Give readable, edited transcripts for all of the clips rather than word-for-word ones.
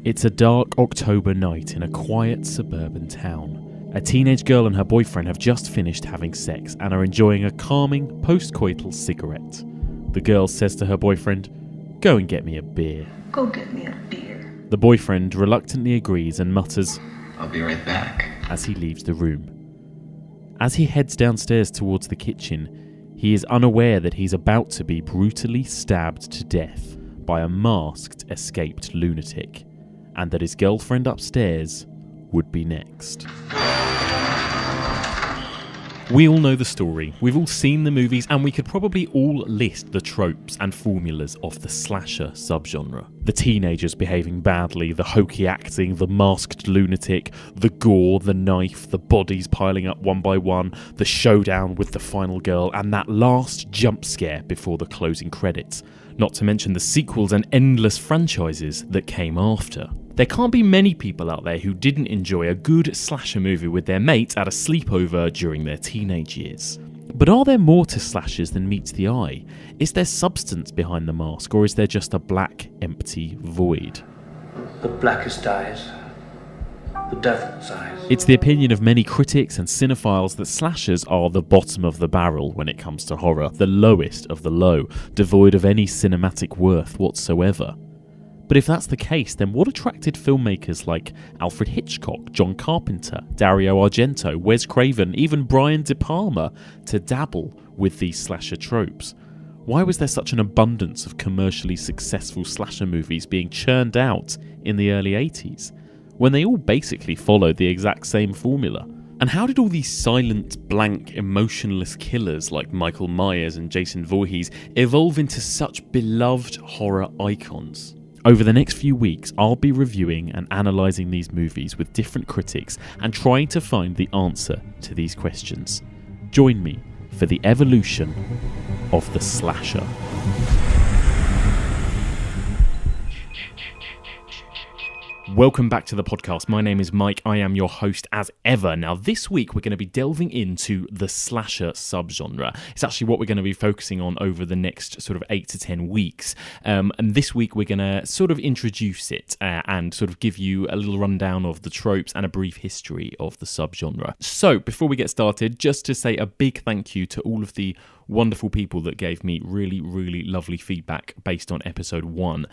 It's a dark October night in a quiet suburban town. A teenage girl and her boyfriend have just finished having sex and are enjoying a calming post-coital cigarette. The girl says to her boyfriend, "Go and get me a beer." Go get me a beer. The boyfriend reluctantly agrees and mutters, "I'll be right back," as he leaves the room. As he heads downstairs towards the kitchen, he is unaware that he's about to be brutally stabbed to death by a masked, escaped lunatic, and that his girlfriend upstairs would be next. We all know the story, we've all seen the movies, and we could probably all list the tropes and formulas of the slasher subgenre. The teenagers behaving badly, the hokey acting, the masked lunatic, the gore, the knife, the bodies piling up one by one, the showdown with the final girl, and that last jump scare before the closing credits. Not to mention the sequels and endless franchises that came after. There can't be many people out there who didn't enjoy a good slasher movie with their mates at a sleepover during their teenage years. But are there more to slashers than meets the eye? Is there substance behind the mask, or is there just a black, empty void? The blackest eyes. The devil's eyes. It's the opinion of many critics and cinephiles that slashers are the bottom of the barrel when it comes to horror, the lowest of the low, devoid of any cinematic worth whatsoever. But if that's the case, then what attracted filmmakers like Alfred Hitchcock, John Carpenter, Dario Argento, Wes Craven, even Brian De Palma to dabble with these slasher tropes? Why was there such an abundance of commercially successful slasher movies being churned out in the early 80s, when they all basically followed the exact same formula? And how did all these silent, blank, emotionless killers like Michael Myers and Jason Voorhees evolve into such beloved horror icons? Over the next few weeks, I'll be reviewing and analysing these movies with different critics and trying to find the answer to these questions. Join me for the evolution of the slasher. Welcome back to the podcast. My name is Mike. I am your host as ever. Now, this week we're going to be delving into the slasher subgenre. It's actually what we're going to be focusing on over the next sort of 8 to 10 weeks. And this week we're going to sort of introduce it and sort of give you a little rundown of the tropes and a brief history of the subgenre. So, before we get started, just to say a big thank you to all of the wonderful people that gave me really, really lovely feedback based on episode 1.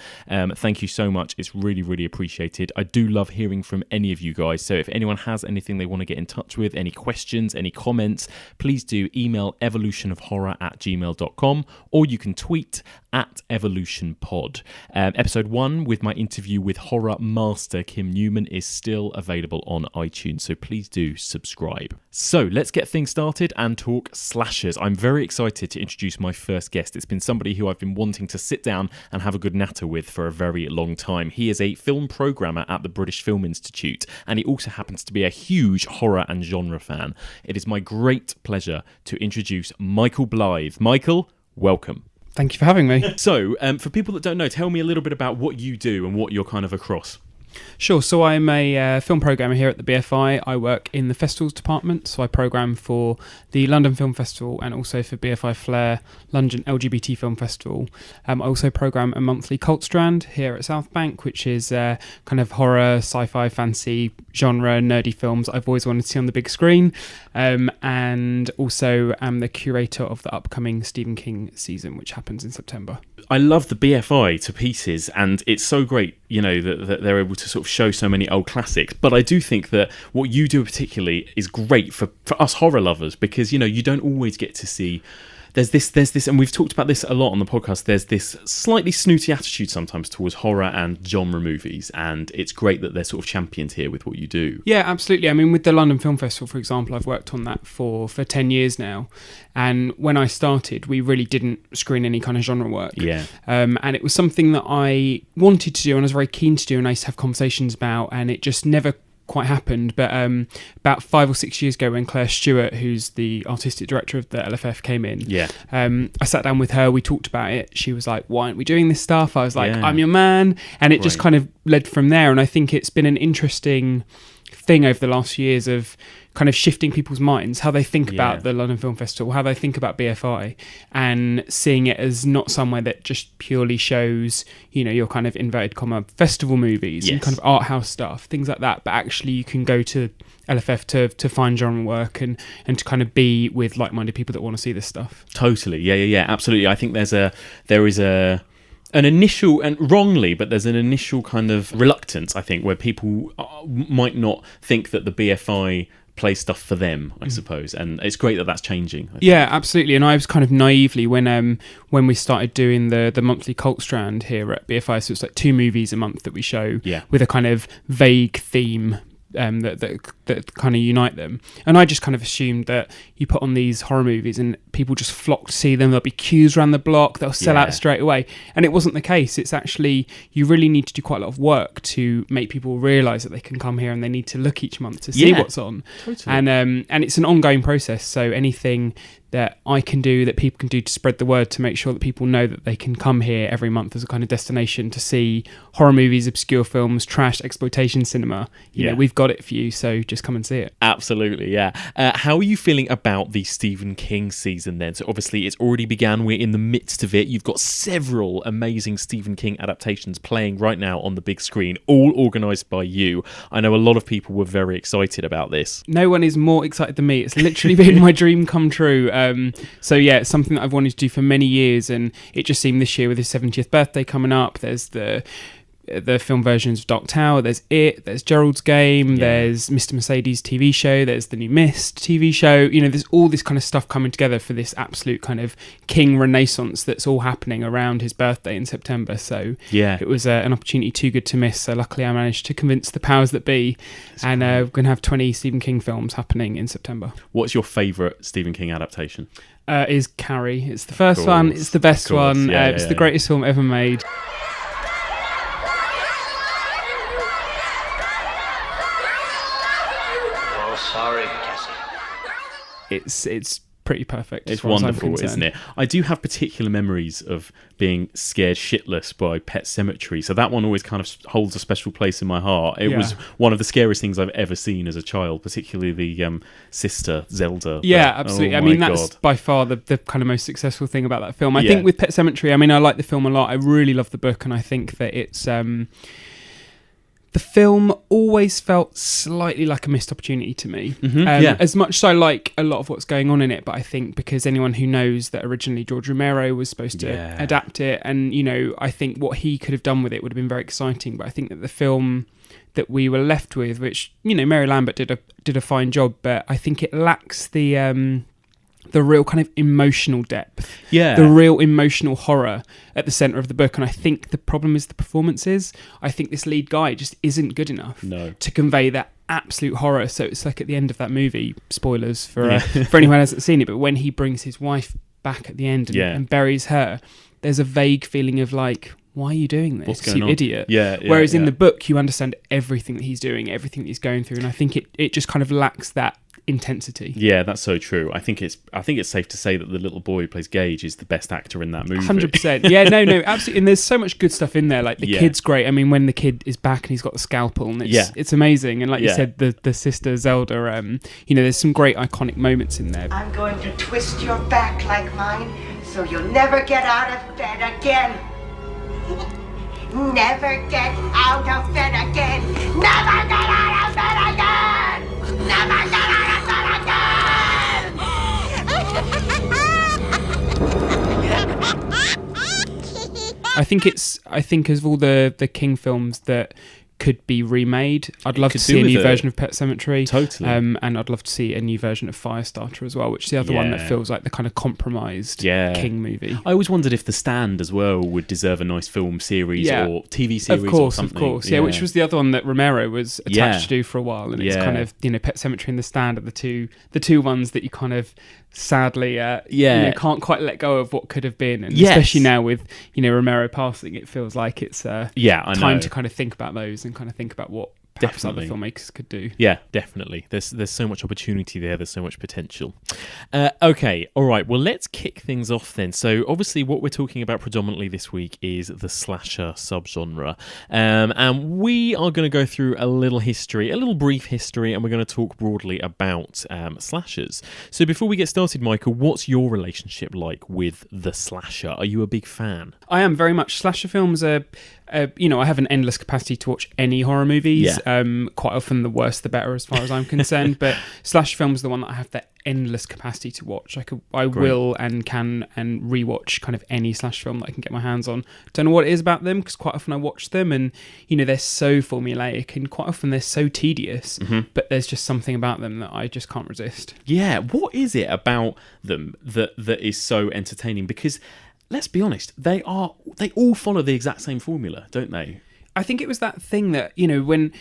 Thank you so much. It's really, really appreciated. I do love hearing from any of you guys. So if anyone has anything they want to get in touch with, any questions, any comments, please do email evolutionofhorror@gmail.com, or you can tweet at evolutionpod. Episode 1 with my interview with horror master Kim Newman is still available on iTunes, so please do subscribe. So let's get things started and talk slashers. I'm very excited to introduce my first guest. It's been somebody who I've been wanting to sit down and have a good natter with for a very long time. He is a film programmer at the British Film Institute, and he also happens to be a huge horror and genre fan. It is my great pleasure to introduce Michael Blythe. Michael, welcome. Thank you for having me. So, for people that don't know, tell me a little bit about what you do and what you're kind of across. Sure, so I'm a film programmer here at the BFI. I work in the festivals department, so I program for the London Film Festival and also for BFI Flair London LGBT Film Festival. I also program a monthly Cult Strand here at South Bank, which is kind of horror, sci-fi, fancy, genre, nerdy films I've always wanted to see on the big screen. And also am the curator of the upcoming Stephen King season, which happens in September. I love the BFI to pieces, and it's so great, you know, that they're able to sort of show so many old classics. But I do think that what you do particularly is great for us horror lovers, because, you know, you don't always get to see... There's this, and we've talked about this a lot on the podcast, there's this slightly snooty attitude sometimes towards horror and genre movies, and it's great that they're sort of championed here with what you do. Yeah, absolutely. I mean, with the London Film Festival, for example, I've worked on that for 10 years now, and when I started, we really didn't screen any kind of genre work. Yeah. And it was something that I wanted to do, and I was very keen to do, and I used to have conversations about, and it just never quite happened. But about 5 or 6 years ago, when Claire Stewart, who's the artistic director of the LFF, came in, I sat down with her, we talked about it. She was like, why aren't we doing this stuff? I was like, I'm your man. And it just kind of led from there. And I think it's been an interesting thing over the last few years of kind of shifting people's minds, how they think about the London Film Festival, how they think about BFI, and seeing it as not somewhere that just purely shows, your kind of inverted comma festival movies and kind of art house stuff, things like that, but actually you can go to LFF to find genre work and to kind of be with like-minded people that want to see this stuff. Totally, yeah, absolutely. I think there is an initial, and wrongly, but there's an initial kind of reluctance, I think, where people might not think that the BFI play stuff for them, I suppose, and it's great that that's changing. Yeah, absolutely. And I was kind of naively when we started doing the monthly cult strand here at BFI, so it's like 2 movies a month that we show with a kind of vague theme that kind of unite them. And I just kind of assumed that you put on these horror movies and people just flock to see them. There'll be queues around the block. They'll sell out straight away. And it wasn't the case. It's actually, you really need to do quite a lot of work to make people realise that they can come here and they need to look each month to see what's on. Totally. And it's an ongoing process. So anything that I can do, that people can do to spread the word, to make sure that people know that they can come here every month as a kind of destination to see horror movies, obscure films, trash, exploitation cinema. You know, we've got it for you, so just come and see it. Absolutely, yeah. How are you feeling about the Stephen King season then? So obviously it's already began, we're in the midst of it. You've got several amazing Stephen King adaptations playing right now on the big screen, all organised by you. I know a lot of people were very excited about this. No one is more excited than me. It's literally been my dream come true. So yeah, it's something that I've wanted to do for many years, and it just seemed this year with his 70th birthday coming up. There's the film versions of Dark Tower, there's It, there's Gerald's Game, there's Mr. Mercedes TV show, there's the new Mist TV show. There's all this kind of stuff coming together for this absolute kind of King renaissance that's all happening around his birthday in September. So it was an opportunity too good to miss. So luckily I managed to convince the powers that be, and we're going to have 20 Stephen King films happening in September. What's your favourite Stephen King adaptation? Is Carrie. It's the first one, it's the best one, it's the greatest film ever made. Sorry, Cassie. It's pretty perfect. It's wonderful, isn't it? I do have particular memories of being scared shitless by Pet Sematary, so that one always kind of holds a special place in my heart. It was one of the scariest things I've ever seen as a child, particularly the sister Zelda. Yeah, absolutely. I mean, that's by far the kind of most successful thing about that film. I think with Pet Sematary, I mean, I like the film a lot. I really love the book, and I think that it's the film always felt slightly like a missed opportunity to me. As much as I like a lot of what's going on in it, but I think because anyone who knows that originally George Romero was supposed to adapt it, and I think what he could have done with it would have been very exciting. But I think that the film that we were left with, which Mary Lambert did a fine job, but I think it lacks the real kind of emotional depth, the real emotional horror at the centre of the book. And I think the problem is the performances. I think this lead guy just isn't good enough to convey that absolute horror. So it's like at the end of that movie, spoilers for anyone who hasn't seen it, but when he brings his wife back at the end and buries her, there's a vague feeling of like, why are you doing this, you idiot? Whereas in the book, you understand everything that he's doing, everything that he's going through, and I think it just kind of lacks that intensity. Yeah, that's so true. I think it's safe to say that the little boy who plays Gage is the best actor in that movie. 100%. Yeah, no, absolutely. And there's so much good stuff in there. Like the kid's great. I mean, when the kid is back and he's got the scalpel, and it's amazing. And like you said, the sister Zelda, there's some great iconic moments in there. I'm going to twist your back like mine, so you'll never get out of bed again. Never get out of bed again. Never get out of bed again. Never get out of bed again. I think of all the King films that could be remade, I'd love to see a new version of Pet Sematary. Totally. And I'd love to see a new version of Firestarter as well, which is the other one that feels like the kind of compromised King movie. I always wondered if The Stand as well would deserve a nice film series or TV series or something. Of course. Yeah, which was the other one that Romero was attached to do for a while. And it's kind of, Pet Sematary and The Stand are the two ones that you kind of sadly can't quite let go of what could have been. And especially now with, Romero passing, it feels like it's time to kind of think about those and kind of think about what perhaps Definitely. other filmmakers could do. Yeah, definitely. There's so much opportunity there. There's so much potential. Okay, all right. Well, let's kick things off then. So, obviously, what we're talking about predominantly this week is the slasher subgenre, and we are going to go through a little brief history, and we're going to talk broadly about slashers. So, before we get started, Michael, what's your relationship like with the slasher? Are you a big fan? I am very much. Slasher films are, I have an endless capacity to watch any horror movies. Quite often the worse the better as far as I'm concerned. But slasher films are the one that I have that endless capacity to watch. I will and can and rewatch kind of any slasher film that I can get my hands on. Don't know what it is about them, because quite often I watch them and, they're so formulaic and quite often they're so tedious. But there's just something about them that I just can't resist. Yeah, what is it about them that is so entertaining? Because let's be honest, they all follow the exact same formula, don't they? I think it was that thing that, when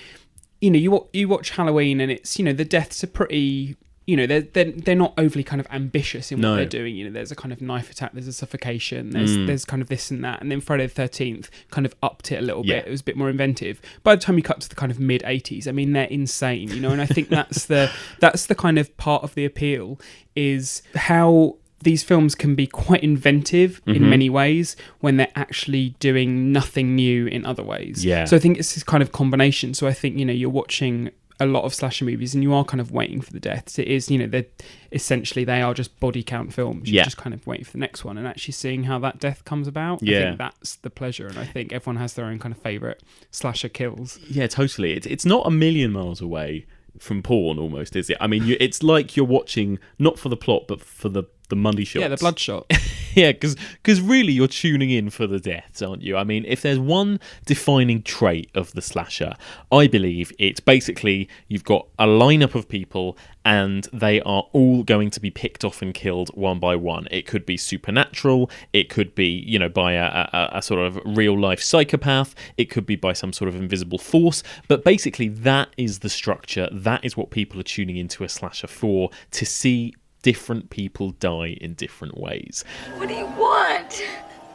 you watch Halloween and it's, the deaths are pretty, they're not overly kind of ambitious in what they're doing. There's a kind of knife attack, there's a suffocation, there's kind of this and that. And then Friday the 13th kind of upped it a little bit. It was a bit more inventive. By the time you cut to the kind of mid 80s, I mean, they're insane, and I think that's the kind of part of the appeal, is how these films can be quite inventive in many ways when they're actually doing nothing new in other ways. Yeah. So I think it's this kind of combination. So I think, you're watching a lot of slasher movies and you are kind of waiting for the deaths. It is, they are just body count films. You're just kind of waiting for the next one and actually seeing how that death comes about. I think that's the pleasure. And I think everyone has their own kind of favourite slasher kills. Yeah, totally. It's not a million miles away from porn almost, is it? I mean, it's like you're watching not for the plot but for the money shots. Yeah, the bloodshot. Yeah, because really you're tuning in for the deaths, aren't you? I mean, if there's one defining trait of the slasher, I believe it's basically you've got a lineup of people and they are all going to be picked off and killed one by one. It could be supernatural, it could be, by a sort of real life psychopath, it could be by some sort of invisible force, but basically that is the structure, that is what people are tuning into a slasher for, to see different people die in different ways. What do you want?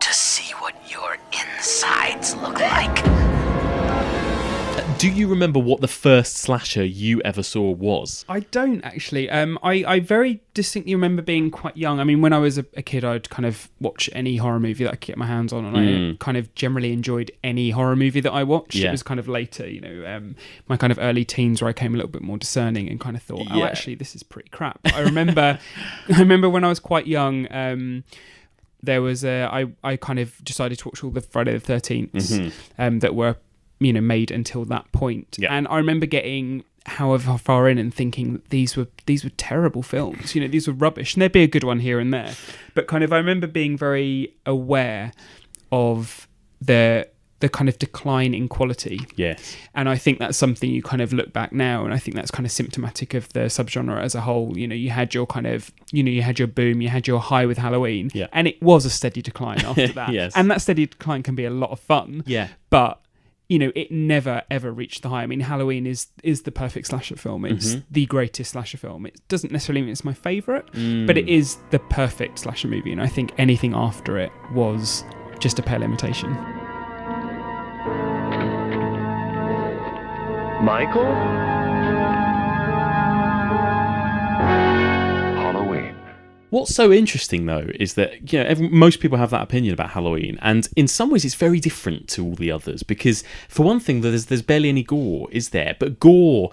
To see what your insides look like. Do you remember what the first slasher you ever saw was? I don't actually. I very distinctly remember being quite young. I mean, when I was a kid, I'd kind of watch any horror movie that I could get my hands on, and I kind of generally enjoyed any horror movie that I watched. It was kind of later, my kind of early teens where I came a little bit more discerning and kind of thought, oh, actually, this is pretty crap. I remember when I was quite young. There was I kind of decided to watch all the Friday the 13th that were made until that point. And I remember getting however far in and thinking that these were terrible films. These were rubbish, and there'd be a good one here and there, but kind of I remember being very aware of the kind of decline in quality. Yes. And I think that's something you kind of look back now, and I think that's kind of symptomatic of the subgenre as a whole. You had your kind of, you had your boom, you had your high with Halloween, and it was a steady decline after that. Yes. And that steady decline can be a lot of fun. Yeah. But it never ever reached the high. I mean, Halloween is the perfect slasher film. It's the greatest slasher film. It doesn't necessarily mean it's my favourite, but it is the perfect slasher movie. And I think anything after it was just a pale imitation. Michael? What's so interesting, though, is that most people have that opinion about Halloween, and in some ways it's very different to all the others, because for one thing, there's barely any gore, is there? But gore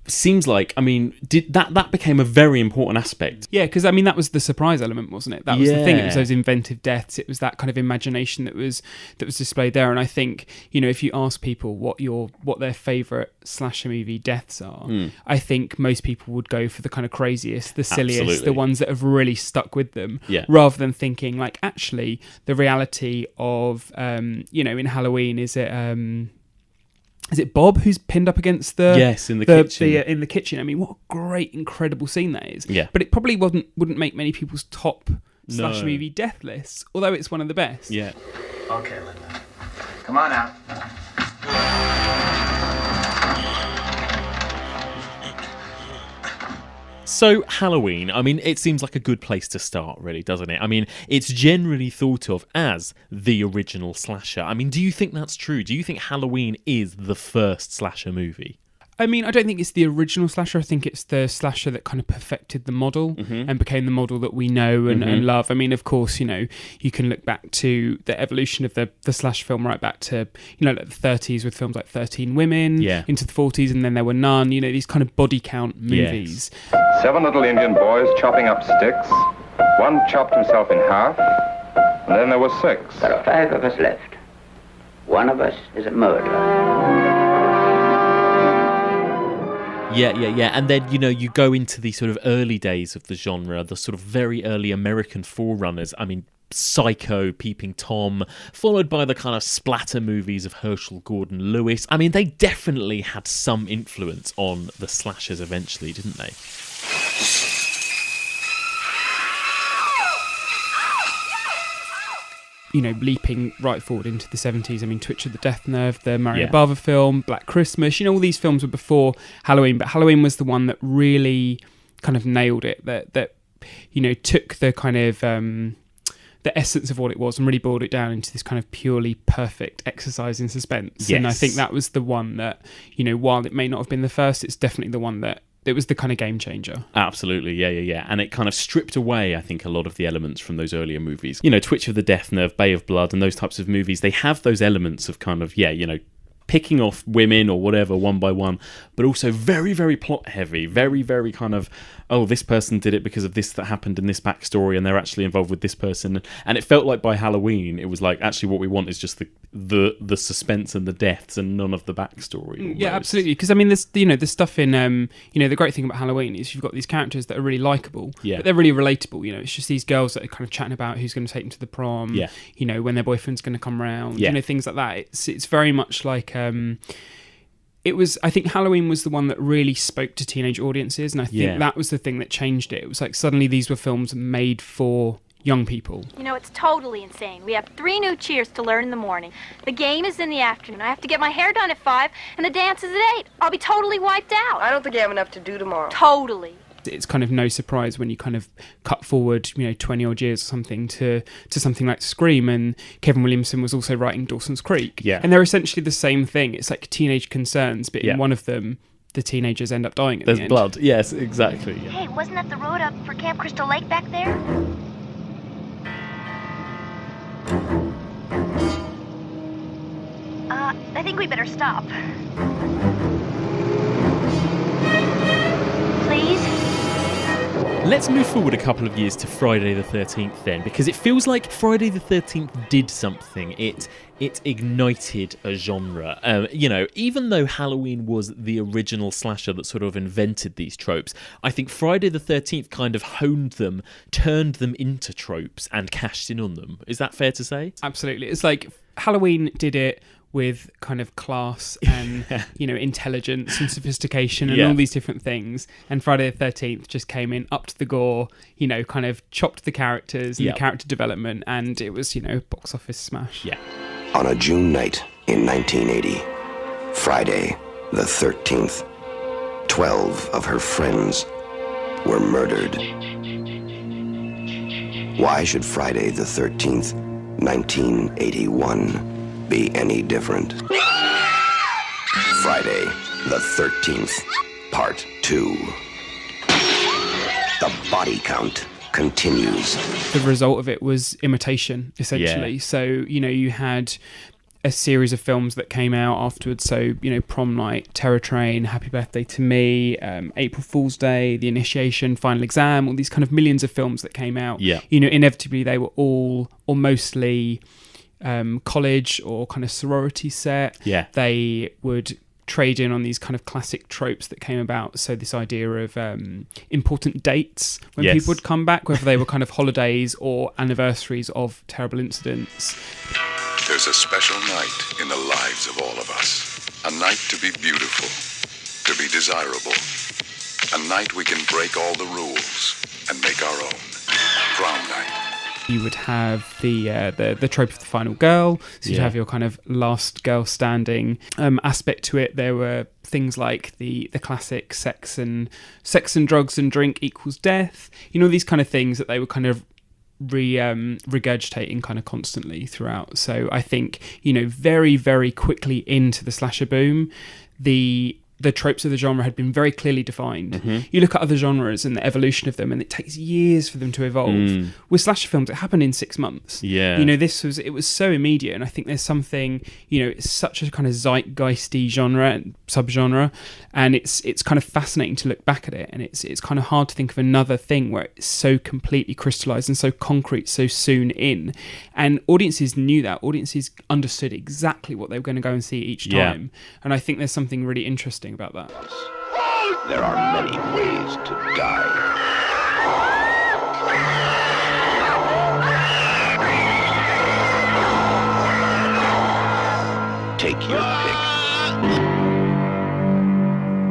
seems like, that became a very important aspect. Yeah, because that was the surprise element, wasn't it? That was the thing. It was those inventive deaths. It was that kind of imagination that was displayed there. And I think, if you ask people what their favourite slasher movie deaths are, I think most people would go for the kind of craziest, the silliest, Absolutely. the ones that have really stuck with them, rather than thinking like, actually, the reality of, in Halloween, is it Bob who's pinned up against the kitchen? In the kitchen. I mean, what a great, incredible scene that is. Yeah. But it probably wouldn't make many people's top slash movie death lists, although it's one of the best. Yeah. Okay, Linda. Come on out. So, Halloween, I mean, it seems like a good place to start, really, doesn't it? I mean, it's generally thought of as the original slasher. I mean, do you think that's true? Do you think Halloween is the first slasher movie? I mean, I don't think it's the original slasher. I think it's the slasher that kind of perfected the model and became the model that we know and love. I mean, of course, you can look back to the evolution of the slash film right back to, like the 30s with films like 13 Women, into the 40s, and then there were none, these kind of body count movies. Yes. 7 little Indian boys chopping up sticks. One chopped himself in half, and then there were 6. There are 5 of us left. One of us is a murderer. Yeah. And then, you go into the sort of early days of the genre, the sort of very early American forerunners. I mean, Psycho, Peeping Tom, followed by the kind of splatter movies of Herschel Gordon Lewis. I mean, they definitely had some influence on the slashers eventually, didn't they? Leaping right forward into the 70s. I mean, Twitch of the Death Nerve, the Mario Bava film, Black Christmas, all these films were before Halloween, but Halloween was the one that really kind of nailed it, that took the kind of the essence of what it was and really boiled it down into this kind of purely perfect exercise in suspense. Yes. And I think that was the one that, while it may not have been the first, it's definitely the one that it was the kind of game changer. Absolutely, yeah. And it kind of stripped away, I think, a lot of the elements from those earlier movies. Twitch of the Death Nerve, Bay of Blood, and those types of movies, they have those elements of kind of, picking off women or whatever one by one, but also very, very plot heavy, very, very kind of, this person did it because of this that happened in this backstory and they're actually involved with this person. And it felt like by Halloween, it was like, actually what we want is just the suspense and the deaths and none of the backstory. Almost. Yeah, absolutely. Because I mean, there's the stuff in the great thing about Halloween is you've got these characters that are really likable, but they're really relatable. It's just these girls that are kind of chatting about who's going to take them to the prom, when their boyfriend's going to come round, things like that. It's very much like I think Halloween was the one that really spoke to teenage audiences, and I think that was the thing that changed it. It was like suddenly these were films made for young people. It's totally insane. We have 3 new cheers to learn in the morning. The game is in the afternoon. I have to get my hair done at 5, and the dance is at 8. I'll be totally wiped out. I don't think I have enough to do tomorrow. Totally. It's kind of no surprise when you kind of cut forward, 20 odd years or something to something like Scream, and Kevin Williamson was also writing Dawson's Creek. Yeah. And they're essentially the same thing. It's like teenage concerns, but in one of them, the teenagers end up dying at the end. There's blood. Yes, exactly. Yeah. Hey, wasn't that the road up for Camp Crystal Lake back there? I think we better stop. Please? Let's move forward a couple of years to Friday the 13th then, because it feels like Friday the 13th did something. It ignited a genre. Even though Halloween was the original slasher that sort of invented these tropes, I think Friday the 13th kind of honed them, turned them into tropes, and cashed in on them. Is that fair to say? Absolutely. It's like Halloween did it with kind of class and intelligence and sophistication and all these different things, and Friday the 13th just came in up to the gore, kind of chopped the characters and the character development, and it was box office smash. On a June night in 1980, Friday the 13th, 12 of her friends were murdered. Why should Friday the 13th, 1981 be any different? Friday the 13th, Part 2. The body count continues. The result of it was imitation, essentially. Yeah. So, you had a series of films that came out afterwards. So, Prom Night, Terror Train, Happy Birthday to Me, April Fool's Day, The Initiation, Final Exam, all these kind of millions of films that came out. Yeah. Inevitably they were all or mostly college or kind of sorority set. Yeah. They would trade in on these kind of classic tropes that came about. So this idea of important dates when people would come back, whether they were kind of holidays or anniversaries of terrible incidents. There's a special night in the lives of all of us. A night to be beautiful, to be desirable. A night we can break all the rules and make our own. Prom night. You would have the trope of the final girl, so you'd have your kind of last girl standing aspect to it. There were things like the classic sex and drugs and drink equals death. You know, these kind of things that they were kind of regurgitating kind of constantly throughout. So I think, you know, very, very quickly into the slasher boom, the tropes of the genre had been very clearly defined. You look at other genres and the evolution of them, and it takes years for them to evolve. With slasher films, it happened in 6 months. Yeah. You know, it was so immediate, and I think there's something, you know, it's such a kind of zeitgeisty genre and subgenre, and it's kind of fascinating to look back at it, and it's kind of hard to think of another thing where it's so completely crystallized and so concrete so soon in. And audiences knew that. Audiences understood exactly what they were going to go and see each time. And I think there's something really interesting about that. There are many ways to die. Take your pick.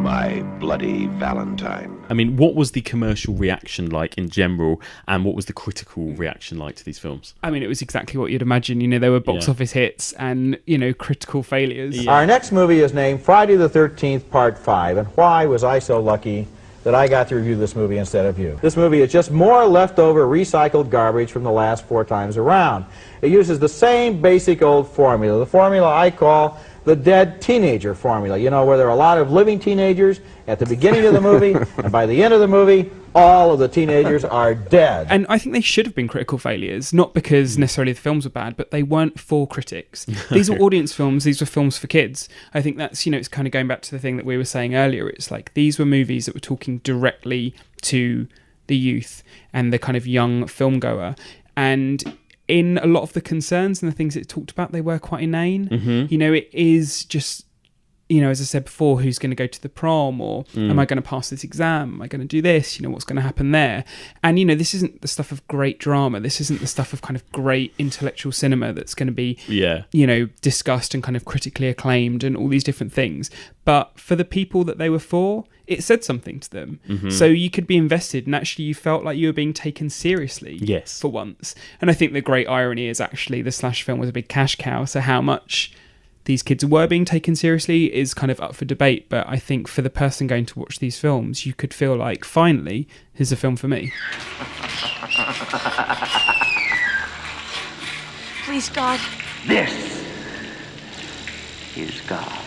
My Bloody Valentine. I mean, what was the commercial reaction like in general, and what was the critical reaction like to these films? I mean, it was exactly what you'd imagine. You know, there were box office hits and, you know, critical failures. Our next movie is named Friday the 13th, Part 5, and why was I so lucky that I got to review this movie instead of you? This movie is just more leftover recycled garbage from the last 4 times around. It uses the same basic old formula, the formula I call the dead teenager formula, you know, where there are a lot of living teenagers at the beginning of the movie, and by the end of the movie, all of the teenagers are dead. And I think they should have been critical failures, not because necessarily the films were bad, but they weren't for critics. These were audience films, these were films for kids. I think that's, you know, it's kind of going back to the thing that we were saying earlier. It's like these were movies that were talking directly to the youth and the kind of young film goer. And in a lot of the concerns and the things it talked about, they were quite inane. You know, it is just, you know, as I said before, who's going to go to the prom, or am I going to pass this exam? Am I going to do this? You know, what's going to happen there? And, you know, this isn't the stuff of great drama. This isn't the stuff of kind of great intellectual cinema that's going to be, you know, discussed and kind of critically acclaimed and all these different things. But for the people that they were for, it said something to them. So you could be invested, and actually you felt like you were being taken seriously for once. And I think the great irony is actually the slash film was a big cash cow, so how much these kids were being taken seriously is kind of up for debate. But I think for the person going to watch these films, you could feel like, finally, here's a film for me. Please, God. This is God.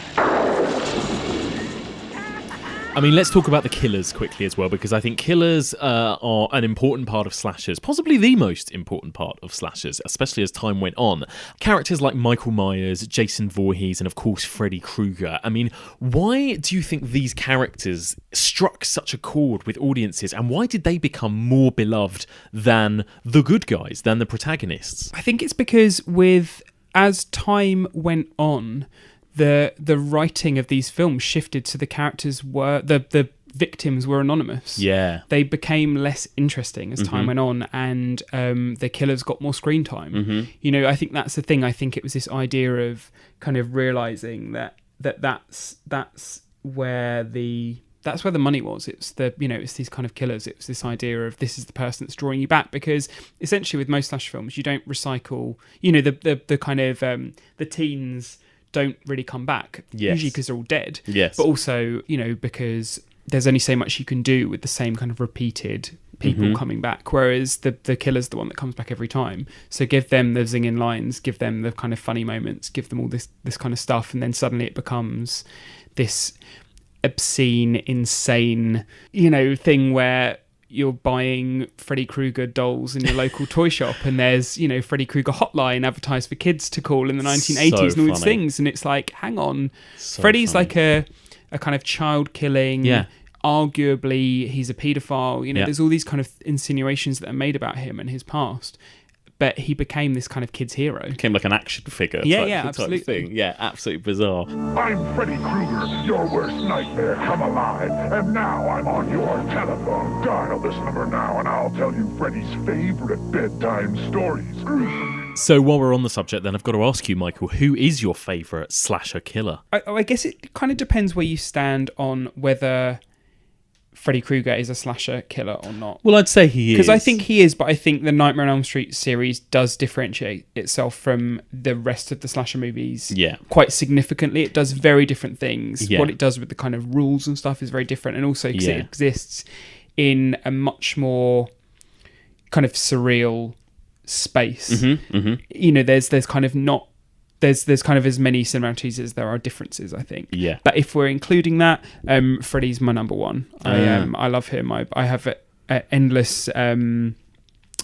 I mean, let's talk about the killers quickly as well, because I think killers are an important part of slashers, possibly the most important part of slashers, especially as time went on. Characters like Michael Myers, Jason Voorhees, and of course Freddy Krueger. I mean, why do you think these characters struck such a chord with audiences, and why did they become more beloved than the good guys, than the protagonists? I think it's because as time went on, the writing of these films shifted, so the characters were the victims were anonymous. They became less interesting as time went on, and the killers got more screen time. You know, I think that's the thing. I think it was this idea of kind of realizing that's where the money was. It's it's these kind of killers. It was this idea of this is the person that's drawing you back, because essentially with most slash films you don't recycle. You know, the kind of the teens don't really come back, usually because they're all dead. But also, you know, because there's only so much you can do with the same kind of repeated people coming back, whereas the killer's the one that comes back every time. So give them the zinging lines, give them the kind of funny moments, give them all this kind of stuff, and then suddenly it becomes this obscene, insane, you know, thing where you're buying Freddy Krueger dolls in your local toy shop, and there's, you know, Freddy Krueger hotline advertised for kids to call in the 1980s and all these things, and it's like, hang on, Freddy's like a kind of child killing, arguably he's a paedophile, you know, there's all these kind of insinuations that are made about him and his past, but he became this kind of kid's hero. Became like an action figure absolutely. type thing. Yeah, absolutely bizarre. I'm Freddy Krueger, your worst nightmare come alive. And now I'm on your telephone. Dial this number now and I'll tell you Freddy's favorite bedtime stories. So while we're on the subject then, I've got to ask you, Michael, who is your favourite slasher killer? I guess it kind of depends where you stand on whether Freddy Krueger is a slasher killer or not. Well, I'd say he is. Because I think he is, but I think the Nightmare on Elm Street series does differentiate itself from the rest of the slasher movies quite significantly. It does very different things. What it does with the kind of rules and stuff is very different. And also because it exists in a much more kind of surreal space. You know, there's kind of not... There's kind of as many similarities as there are differences, I think. Yeah. But if we're including that, Freddy's my number one. I love him. I have an endless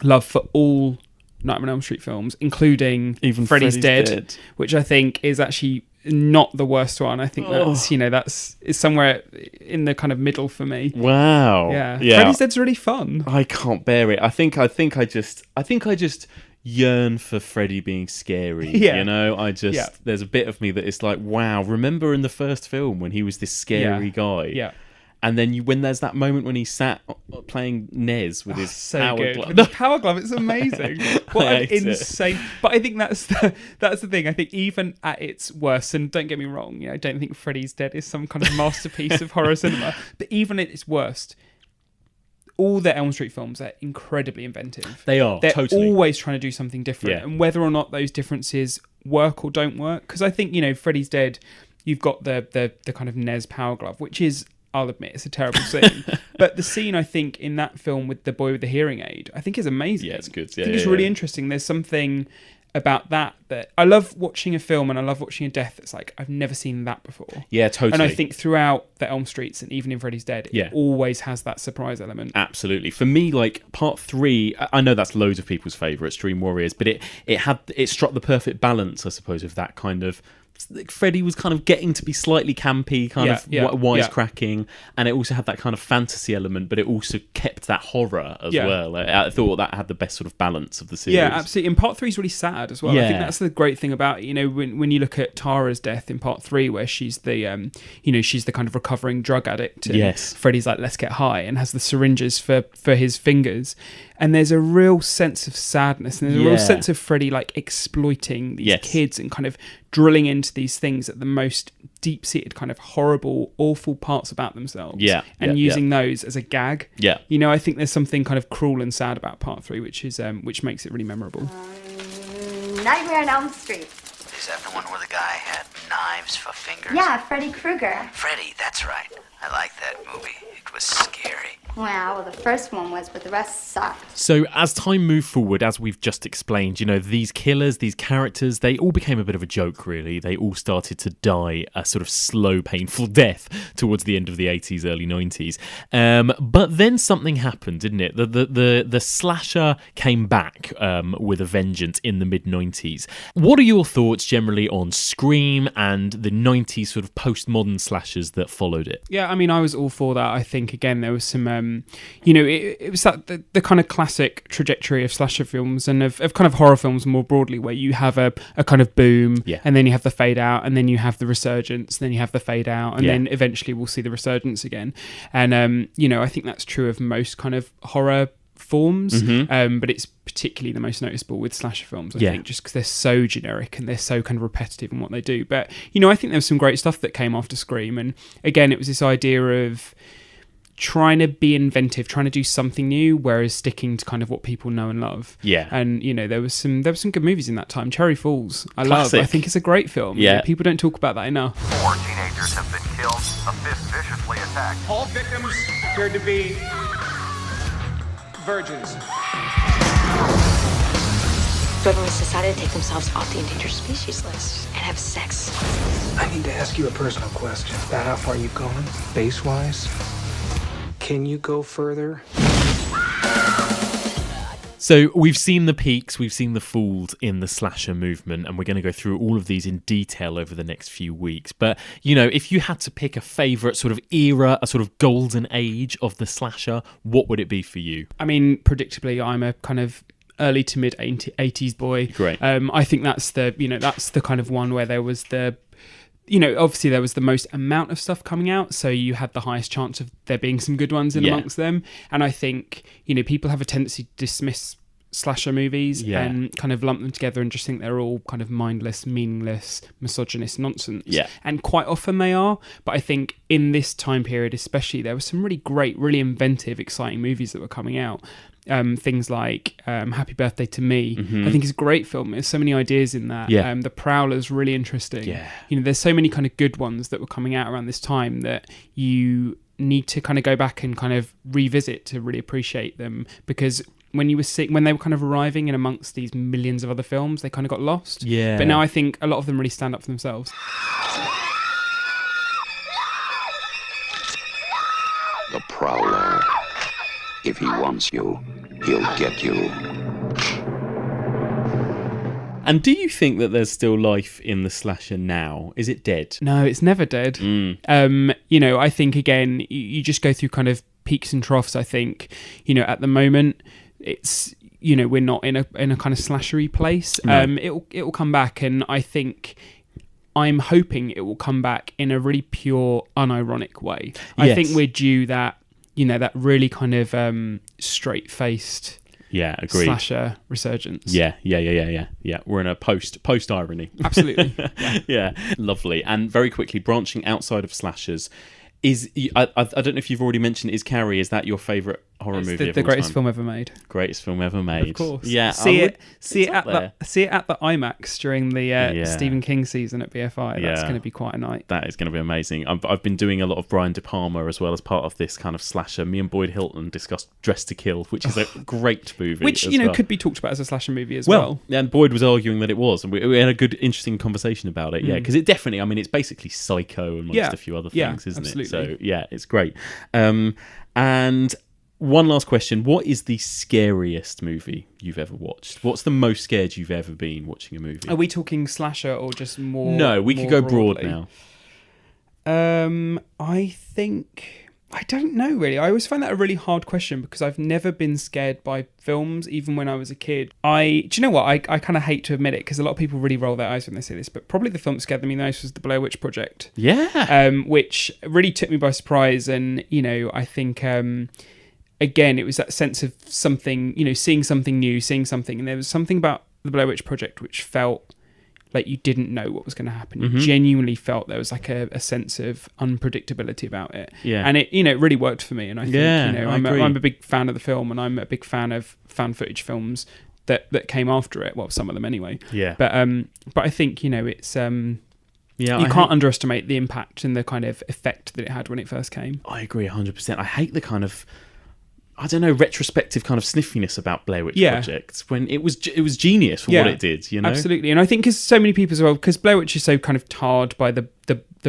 love for all Nightmare on Elm Street films, including even Freddy's Dead, which I think is actually not the worst one. I think that's it's somewhere in the kind of middle for me. Wow. Yeah. Freddy's Dead's really fun. I can't bear it. I think I just yearn for Freddy being scary. You know, there's a bit of me that is like, wow, remember in the first film when he was this scary guy? And then when there's that moment when he sat playing Nez with his power glove. With his power glove, it's amazing. What an insane... But I think that's the thing. I think even at its worst, and don't get me wrong, I don't think Freddy's Dead is some kind of masterpiece of horror cinema, but even at its worst, all the Elm Street films are incredibly inventive. They're totally. Always trying to do something different. And whether or not those differences work or don't work, because I think, Freddy's Dead, you've got the kind of Nez power glove, which is, I'll admit, it's a terrible scene. But the scene, I think, in that film with the boy with the hearing aid, I think is amazing. Yeah, it's good. I think it's really interesting. There's something about that I love watching a film and I love watching a death that's like, I've never seen that before. Yeah, totally. And I think throughout the Elm Streets and even in Freddy's Dead, it always has that surprise element. Absolutely. For me, like part 3, I know that's loads of people's favourites, Dream Warriors, but it struck the perfect balance, I suppose, of that kind of... Freddy was kind of getting to be slightly campy, kind of wisecracking, and it also had that kind of fantasy element, but it also kept that horror as well. I thought that had the best sort of balance of the series. Yeah, absolutely. And part 3 is really sad as well. I think that's the great thing about it. When you look at Tara's death in part 3, where she's the she's the kind of recovering drug addict, and Freddy's like, let's get high, and has the syringes for his fingers. And there's a real sense of sadness, and there's a real sense of Freddy like exploiting these kids and kind of drilling into these things at the most deep-seated kind of horrible, awful parts about themselves. And using those as a gag. I think there's something kind of cruel and sad about part 3, which is which makes it really memorable. Nightmare on Elm Street. Is that the one where the guy had knives for fingers? Yeah, Freddy Krueger. Freddy, that's right. I like that movie. It was scary. Well, the first one was, but the rest sucked. So as time moved forward, as we've just explained, these killers, these characters, they all became a bit of a joke, really. They all started to die a sort of slow, painful death towards the end of the 80s, early 90s. But then something happened, didn't it? The slasher came back with a vengeance in the mid-90s. What are your thoughts generally on Scream and the 90s sort of postmodern slashers that followed it? Yeah, I mean, I was all for that. I think, again, there was some... it was that the kind of classic trajectory of slasher films and of kind of horror films more broadly, where you have a kind of boom, and then you have the fade out, and then you have the resurgence, then you have the fade out, and then eventually we'll see the resurgence again. And I think that's true of most kind of horror forms, but it's particularly the most noticeable with slasher films, I think, just because they're so generic and they're so kind of repetitive in what they do. But I think there was some great stuff that came after Scream, and again, it was this idea of trying to be inventive, trying to do something new, whereas sticking to kind of what people know and love. And there was some good movies in that time. Cherry Falls, I think it's a great film. People don't talk about that enough. 4 teenagers have been killed, a 5th viciously attacked. All victims appeared to be virgins. Governments decided to take themselves off the endangered species list and have sex. I need to ask you a personal question about how far you've gone, base-wise. Can you go further? So we've seen the peaks, we've seen the falls in the slasher movement, and we're going to go through all of these in detail over the next few weeks. But, if you had to pick a favourite sort of era, a sort of golden age of the slasher, what would it be for you? I mean, predictably, I'm a kind of early to mid 80s boy. Great. I think that's the kind of one where there was obviously there was the most amount of stuff coming out, so you had the highest chance of there being some good ones in amongst them. And I think, people have a tendency to dismiss slasher movies Yeah. and kind of lump them together and just think they're all kind of mindless, meaningless, misogynist nonsense. Yeah. And quite often they are. But I think in this time period especially, there were some really great, really inventive, exciting movies that were coming out. Things like Happy Birthday to Me, I think is a great film. There's so many ideas in that. Yeah. The Prowler's really interesting. Yeah. You know, there's so many kind of good ones that were coming out around this time that you need to kind of go back and kind of revisit to really appreciate them, because when they were kind of arriving in amongst these millions of other films, they kind of got lost. Yeah. But now I think a lot of them really stand up for themselves. The Prowler. If he wants you, he'll get you. And do you think that there's still life in the slasher now? Is it dead? No, it's never dead. You know, I think, again, you just go through kind of peaks and troughs. I think, you know, at the moment, it's, you know, we're not in a kind of slashery place. No. It'll come back, and I think I'm hoping it will come back in a really pure, unironic way. I Yes. think we're due that, you know, that really kind of straight-faced Yeah, agreed. slasher resurgence. Yeah. We're in a post irony. Absolutely. Yeah, lovely. And very quickly, branching outside of slashers, I don't know if you've already mentioned, is Carrie, is that your favourite horror It's movie the of all greatest time? film ever made. Greatest film ever made. Of course. Yeah. See it it's at up there. the IMAX during the Stephen King season at BFI. That's going to be quite a night. That is going to be amazing. I've been doing a lot of Brian De Palma as well as part of this kind of slasher. Me and Boyd Hilton discussed Dressed to Kill, which is a great movie. Which, as you know, well. could be talked about as a slasher movie as well. And Boyd was arguing that it was, and we had a good, interesting conversation about it. Yeah, because it definitely, I mean, it's basically Psycho amongst a few other things, isn't absolutely. it? So yeah, it's great. And one last question: what is the scariest movie you've ever watched? What's the most scared you've ever been watching a movie? Are we talking slasher or just more? No, we could go broad now. I think, I don't know really. I always find that a really hard question because I've never been scared by films, even when I was a kid. Do you know what? I kind of hate to admit it because a lot of people really roll their eyes when they say this, but probably the film that scared me the most was The Blair Witch Project. Yeah. Which really took me by surprise, and you know, I think again, it was that sense of something, you know, seeing something new, seeing something, and there was something about The Blair Witch Project which felt like you didn't know what was going to happen. You genuinely felt there was like a sense of unpredictability about it. Yeah. And it, you know, it really worked for me. And I think, Yeah, you know, I I'm agree. a big fan of the film, and I'm a big fan of found footage films that came after it. Well, some of them anyway. Yeah. But I think, you know, it's you I can't underestimate the impact and the kind of effect that it had when it first came. I agree 100%. I hate the kind of, I don't know, retrospective kind of sniffiness about Blair Witch Project when it was genius for what it did, you know? Absolutely. And I think because so many people as well, because Blair Witch is so kind of tarred by the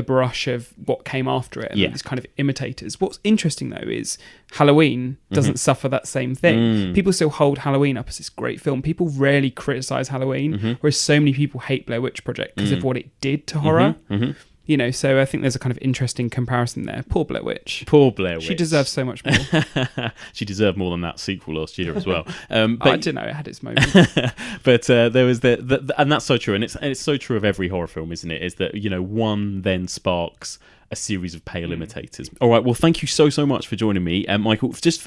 brush of what came after it and these kind of imitators. What's interesting though is Halloween doesn't suffer that same thing. People still hold Halloween up as this great film. People rarely criticize Halloween, whereas so many people hate Blair Witch Project because of what it did to horror. You know, so I think there's a kind of interesting comparison there. Poor Blair Witch. Poor Blair Witch. She deserves so much more. She deserved more than that sequel last year as well. But I don't know, it had its moments. But there was and that's so true, and it's so true of every horror film, isn't it? Is that, you know, one then sparks a series of pale imitators. All right, well, thank you so much for joining me, Michael. Just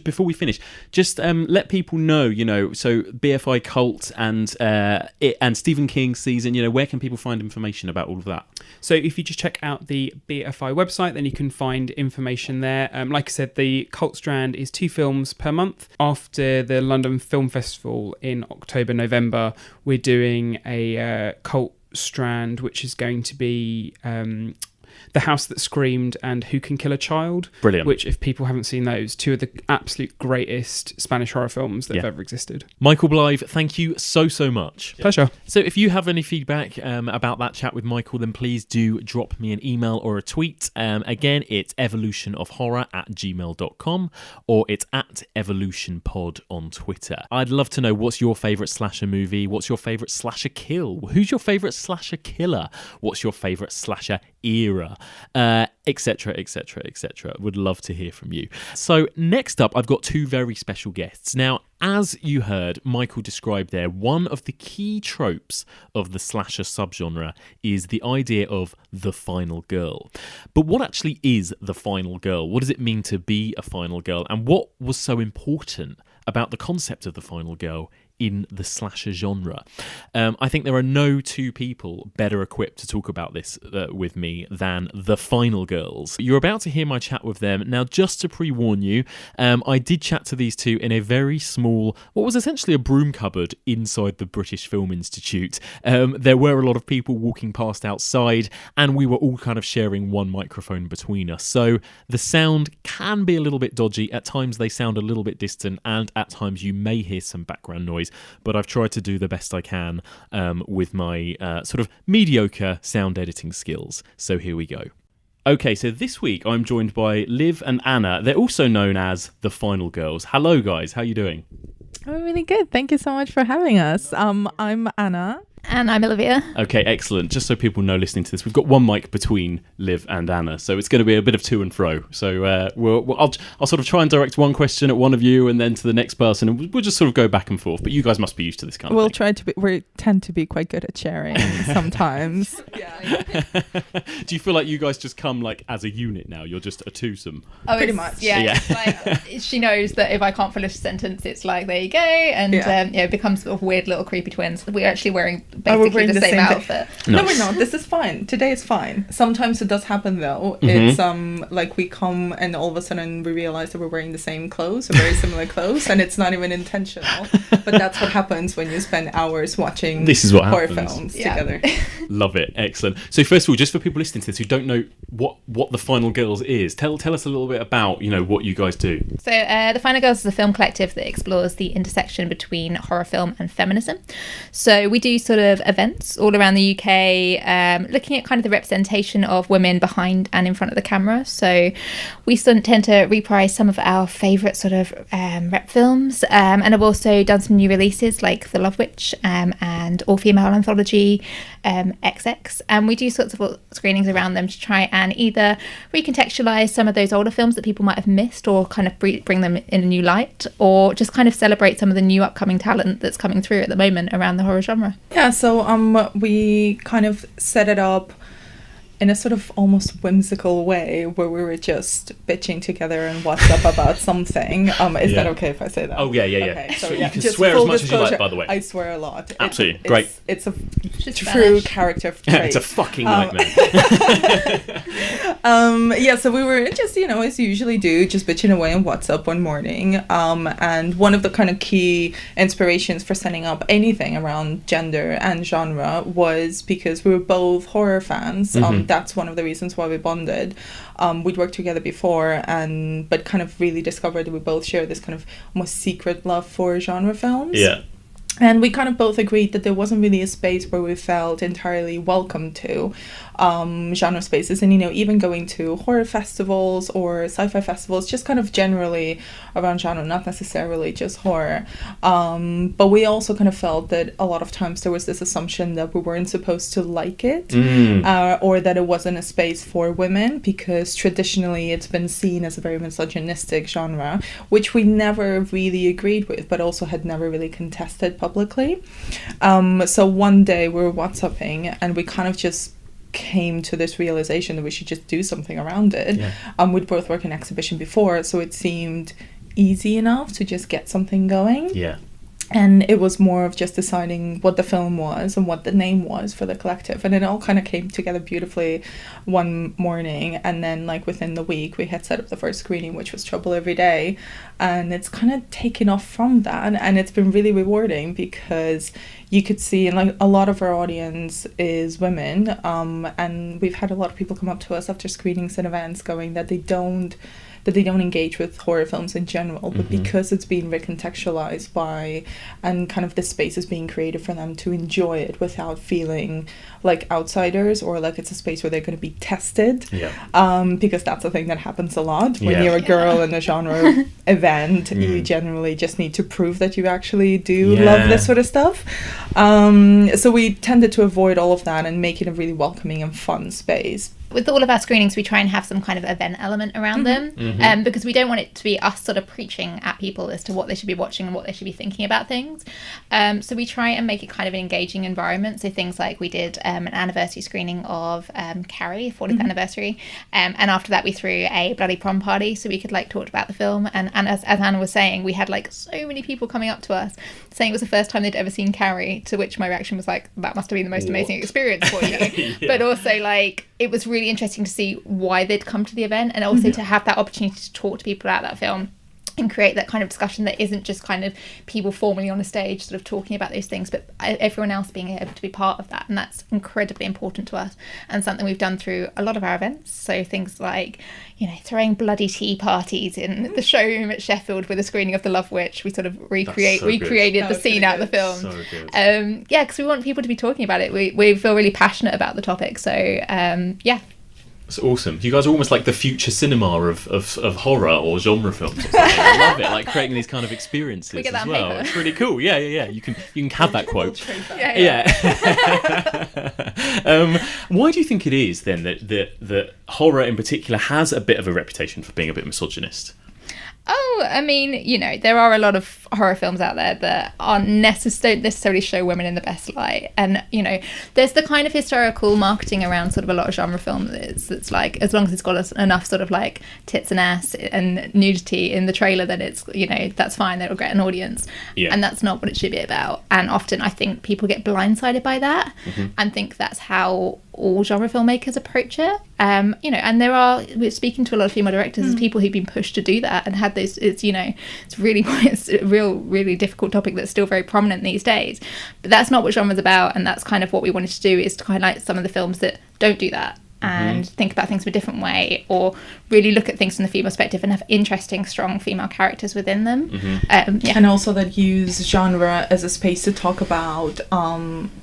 before we finish, just let people know, you know, so BFI Cult and Stephen King season, you know, where can people find information about all of that? So if you just check out the BFI website, then you can find information there. Like I said, the Cult Strand is 2 films per month. After the London Film Festival in October, November, we're doing a Cult Strand, which is going to be The House That Screamed and Who Can Kill a Child. Brilliant. Which, if people haven't seen those, 2 of the absolute greatest Spanish horror films that have ever existed. Michael Blythe, thank you so much. Pleasure. So if you have any feedback about that chat with Michael, then please do drop me an email or a tweet. Again, it's evolutionofhorror@gmail.com, or it's @evolutionpod on Twitter. I'd love to know, what's your favourite slasher movie? What's your favourite slasher kill? Who's your favourite slasher killer? What's your favourite slasher era? Etc, etc, etc. Would love to hear from you. So next up, I've got 2 very special guests. Now, as you heard Michael describe there, one of the key tropes of the slasher subgenre is the idea of the final girl. But what actually is the final girl? What does it mean to be a final girl? And what was so important about the concept of the final girl in the slasher genre. I think there are no two people better equipped to talk about this with me than the Final Girls. You're about to hear my chat with them. Now, just to pre-warn you, I did chat to these two in a very small, what was essentially a broom cupboard inside the British Film Institute. There were a lot of people walking past outside, and we were all kind of sharing one microphone between us. So the sound can be a little bit dodgy. At times they sound a little bit distant, and at times you may hear some background noise. But I've tried to do the best I can with my sort of mediocre sound editing skills. So here we go. Okay, so this week I'm joined by Liv and Anna. They're also known as the Final Girls. Hello, guys. How are you doing? I'm really good. Thank you so much for having us. I'm Anna. And I'm Olivia. Okay, excellent. Just so people know listening to this, we've got one mic between Liv and Anna, so it's going to be a bit of to and fro. So I'll sort of try and direct one question at one of you and then to the next person, and we'll just sort of go back and forth. But you guys must be used to this kind of thing. We tend to be quite good at sharing sometimes. Do you feel like you guys just come like as a unit now? You're just a twosome? Oh, pretty much. Yeah. Like, she knows that if I can't finish a sentence, it's like, there you go. And it becomes sort of weird little creepy twins. We're actually wearing basically the same outfit. No, we're not. This is fine. Today is fine. Sometimes it does happen though. It's like we come and all of a sudden we realize that we're wearing the same clothes, or very similar clothes, and it's not even intentional. But that's what happens when you spend hours watching horror films together. Love it. Excellent. So first of all, just for people listening to this who don't know what the Final Girls is, tell us a little bit about what you guys do. So the Final Girls is a film collective that explores the intersection between horror film and feminism. So we do sort of events all around the UK, looking at kind of the representation of women behind and in front of the camera. So we tend to reprise some of our favourite sort of rep films, and I've also done some new releases like The Love Witch and all-female anthology XX, and we do sorts of screenings around them to try and either recontextualise some of those older films that people might have missed, or kind of bring them in a new light, or just kind of celebrate some of the new upcoming talent that's coming through at the moment around the horror genre. Yeah, so we kind of set it up in a sort of almost whimsical way where we were just bitching together and what's up about something. Is that okay if I say that? Oh, yeah. Okay, so you can swear as much as you like, by the way. I swear a lot. Absolutely. Great. It's a true character trait. It's a fucking nightmare. So we were just, as you usually do, just bitching away on WhatsApp one morning. And one of the kind of key inspirations for setting up anything around gender and genre was because we were both horror fans. That's one of the reasons why we bonded. We'd worked together before, but kind of really discovered that we both share this kind of almost secret love for genre films. Yeah. And we kind of both agreed that there wasn't really a space where we felt entirely welcome to genre spaces. And, even going to horror festivals or sci-fi festivals, just kind of generally around genre, not necessarily just horror. But we also kind of felt that a lot of times there was this assumption that we weren't supposed to like it, or that it wasn't a space for women, because traditionally it's been seen as a very misogynistic genre, which we never really agreed with, but also had never really contested publicly. So one day we were WhatsApping and we kind of just came to this realization that we should just do something around it. We'd both worked in exhibition before, so it seemed easy enough to just get something going. And it was more of just deciding what the film was and what the name was for the collective. And it all kind of came together beautifully one morning. And then, within the week, we had set up the first screening, which was Trouble Every Day. And it's kind of taken off from that. And it's been really rewarding because you could see, and a lot of our audience is women. And we've had a lot of people come up to us after screenings and events going that they don't engage with horror films in general, but because it's being recontextualized and kind of the space is being created for them to enjoy it without feeling like outsiders, or like it's a space where they're going to be tested, because that's a thing that happens a lot when you're a girl in a genre event. You generally just need to prove that you actually do love this sort of stuff. So we tended to avoid all of that and make it a really welcoming and fun space. with all of our screenings, we try and have some kind of event element around them, because we don't want it to be us sort of preaching at people as to what they should be watching and what they should be thinking about things. So we try and make it kind of an engaging environment. So things like we did an anniversary screening of Carrie, 40th anniversary, and after that we threw a bloody prom party so we could like talk about the film. And as Anna was saying, we had like so many people coming up to us saying it was the first time they'd ever seen Carrie, to which my reaction was like, that must have been the most amazing experience for you. But also like it was really interesting to see why they'd come to the event, and also to have that opportunity to talk to people about that film and create that kind of discussion that isn't just kind of people formally on a stage sort of talking about those things, but everyone else being able to be part of that. And that's incredibly important to us, and something we've done through a lot of our events. So things like, you know, throwing bloody tea parties in the showroom at Sheffield with a screening of The Love Witch. We sort of recreated the scene out of the film. So good. Yeah, because we want people to be talking about it. We feel really passionate about the topic. So yeah. It's awesome. You guys are almost like the future cinema of horror or genre films. Or something. I love it, like creating these kind of experienes We get as that well. paper. It's really cool. Yeah. You can have that quote. Yeah. Why do you think it is then that horror in particular has a bit of a reputation for being a bit misogynist? Oh, I mean, you know, there are a lot of horror films out there that don't necessarily show women in the best light. And, you know, there's the kind of historical marketing around sort of a lot of genre films that's like, as long as it's got enough sort of like tits and ass and nudity in the trailer, then it's, you know, that's fine, that'll get an audience. Yeah. And that's not what it should be about. And often I think people get blindsided by that and think that's how all genre filmmakers approach it. You know, and we're speaking to a lot of female directors as people who've been pushed to do that and had those, it's, you know, it's a really difficult topic that's still very prominent these days. But that's not what genre's about, and that's kind of what we wanted to do, is to highlight some of the films that don't do that and think about things in a different way, or really look at things from the female perspective and have interesting, strong female characters within them. And also that use genre as a space to talk about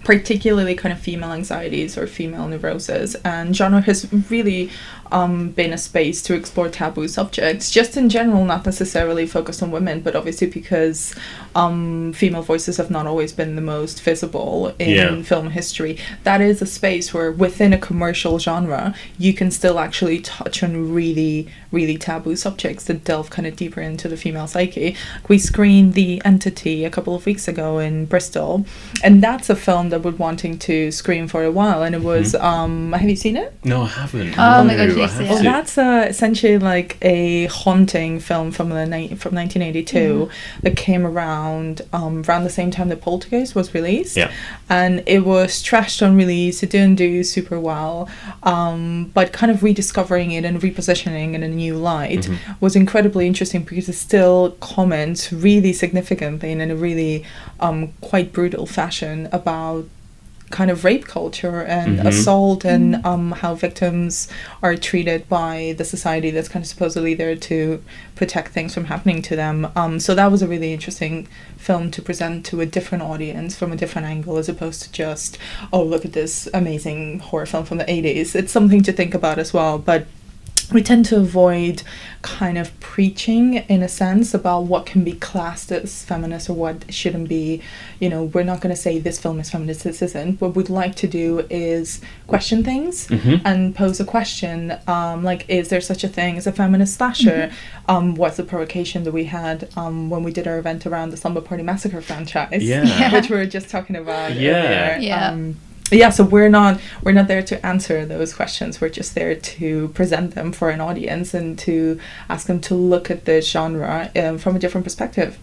particularly kind of female anxieties or female neuroses. And genre has really been a space to explore taboo subjects, just in general, not necessarily focused on women, but obviously because female voices have not always been the most visible in film history. That is a space where within a commercial genre you can still actually touch on really taboo subjects that delve kind of deeper into the female psyche. We screened The Entity a couple of weeks ago in Bristol, and that's a film that we're wanting to screen for a while, and it was have you seen it? No, I haven't. Oh my gosh, Well, that's essentially like a haunting film from 1982 that came around the same time that Poltergeist was released. And it was trashed on release. It didn't do super well, but kind of rediscovering it and repositioning in a new light was incredibly interesting, because it still comments really significantly and in a really quite brutal fashion about kind of rape culture and assault and how victims are treated by the society that's kind of supposedly there to protect things from happening to them. So that was a really interesting film to present to a different audience from a different angle, as opposed to just, oh, look at this amazing horror film from the 80s. It's something to think about as well, but we tend to avoid kind of preaching, in a sense, about what can be classed as feminist or what shouldn't be. You know, we're not going to say this film is feminist, this isn't. What we'd like to do is question things and pose a question, like, is there such a thing as a feminist slasher? What's the provocation that we had when we did our event around the Slumber Party Massacre franchise, which we were just talking about earlier. So we're not there to answer those questions. We're just there to present them for an audience and to ask them to look at the genre from a different perspective.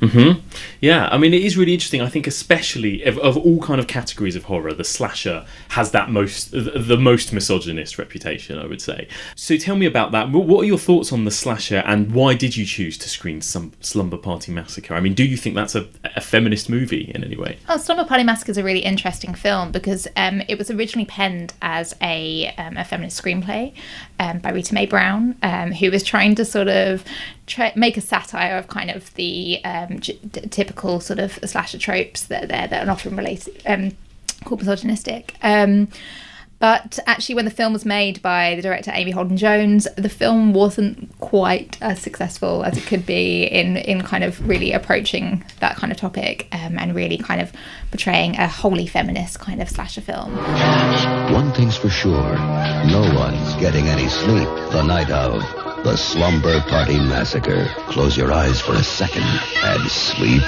Yeah, I mean, it is really interesting. I think especially of all kind of categories of horror, the slasher has that the most misogynist reputation, I would say. So tell me about that. What are your thoughts on the slasher, and why did you choose to screen Slumber Party Massacre? I mean, do you think that's a feminist movie in any way? Oh, Slumber Party Massacre is a really interesting film because it was originally penned as a feminist screenplay by Rita Mae Brown, who was trying to sort of make a satire of kind of the typical sort of slasher tropes that are often related, called misogynistic. But actually, when the film was made by the director Amy Holden-Jones, the film wasn't quite as successful as it could be in kind of really approaching that kind of topic and really kind of portraying a wholly feminist kind of slasher film. one thing's for sure. No one's getting any sleep the night of the Slumber Party Massacre. Close your eyes for a second and sleep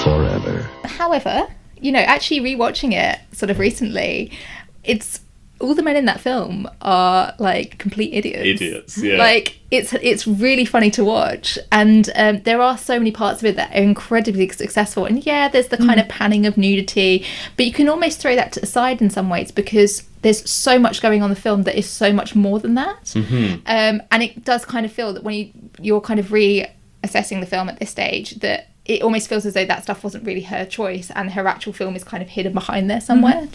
forever. However, actually rewatching it sort of recently, it's all the men in that film are like complete idiots. Yeah. Like it's really funny to watch, and there are so many parts of it that are incredibly successful. And yeah, there's the kind of panning of nudity, but you can almost throw that aside in some ways because there's so much going on in the film that is so much more than that. Mm-hmm. And it does kind of feel that when you're kind of reassessing the film at this stage, that it almost feels as though that stuff wasn't really her choice, and her actual film is kind of hidden behind there somewhere.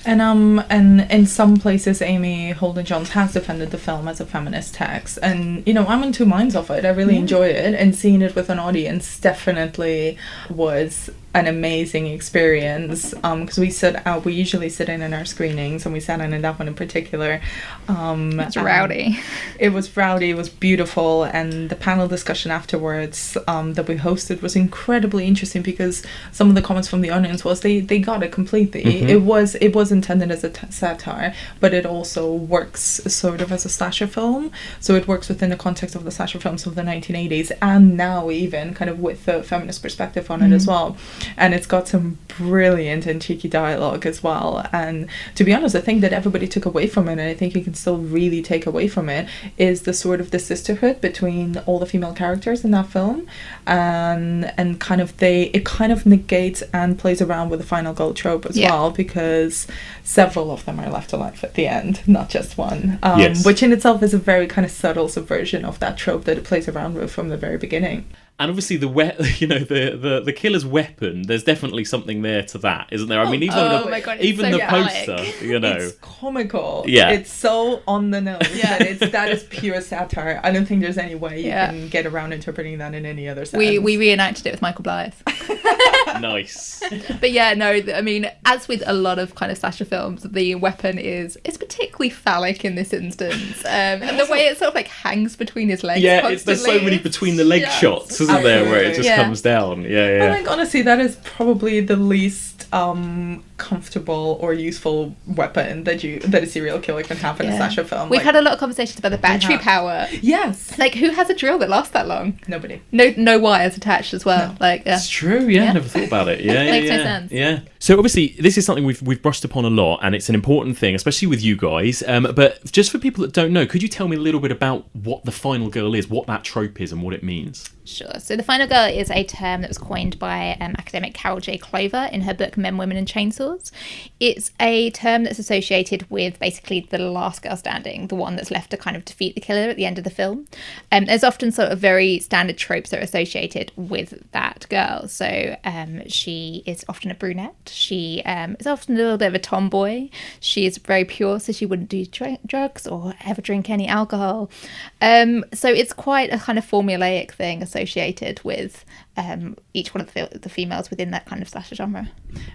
And in some places, Amy Holden-Jones has defended the film as a feminist text, and I'm in two minds of it. I really enjoy it, and seeing it with an audience definitely was an amazing experience, because we usually sit in our screenings, and we sat in that one in particular. It's rowdy. It was rowdy, it was beautiful, and the panel discussion afterwards that we hosted was incredibly interesting, because some of the comments from the audience was they got it completely. Mm-hmm. It was intended as a satire, but it also works sort of as a slasher film, so it works within the context of the slasher films of the 1980s, and now even kind of with the feminist perspective on it as well. And it's got some brilliant and cheeky dialogue as well. And to be honest, I think that everybody took away from it, and I think you can still really take away from it, is the sort of the sisterhood between all the female characters in that film. And kind of it kind of negates and plays around with the final girl trope as well, because several of them are left alive at the end, not just one. Which in itself is a very kind of subtle subversion of that trope that it plays around with from the very beginning. And obviously the killer's weapon, there's definitely something there to that, isn't there? I mean, even the poster, It's comical. Yeah. It's so on the nose that is pure satire. I don't think there's any way you can get around interpreting that in any other sense. We reenacted it with Michael Blythe. Nice. But yeah, no, I mean, as with a lot of kind of slasher films, the weapon is particularly phallic in this instance. And the way it sort of like hangs between his legs constantly. There's so many between the leg shots, isn't there, where it just comes down. I think honestly that is probably the least comfortable or useful weapon that a serial killer can have in a slasher film. We've had a lot of conversations about the battery power. Yes. Like, who has a drill that lasts that long? Nobody. No wires attached as well. No. Like, it's true. Yeah, I never thought about it. Yeah, makes no sense. Yeah. So obviously, this is something we've brushed upon a lot, and it's an important thing, especially with you guys. But just for people that don't know, could you tell me a little bit about what the final girl is, what that trope is, and what it means? Sure. So the final girl is a term that was coined by academic Carol J. Clover in her book Men, Women and Chainsaws. It's a term that's associated with basically the last girl standing, the one that's left to kind of defeat the killer at the end of the film. There's often sort of very standard tropes that are associated with that girl. So she is often a brunette. She is often a little bit of a tomboy. She is very pure, so she wouldn't do drugs or ever drink any alcohol. So it's quite a kind of formulaic thing associated with each one of the females within that kind of slasher genre.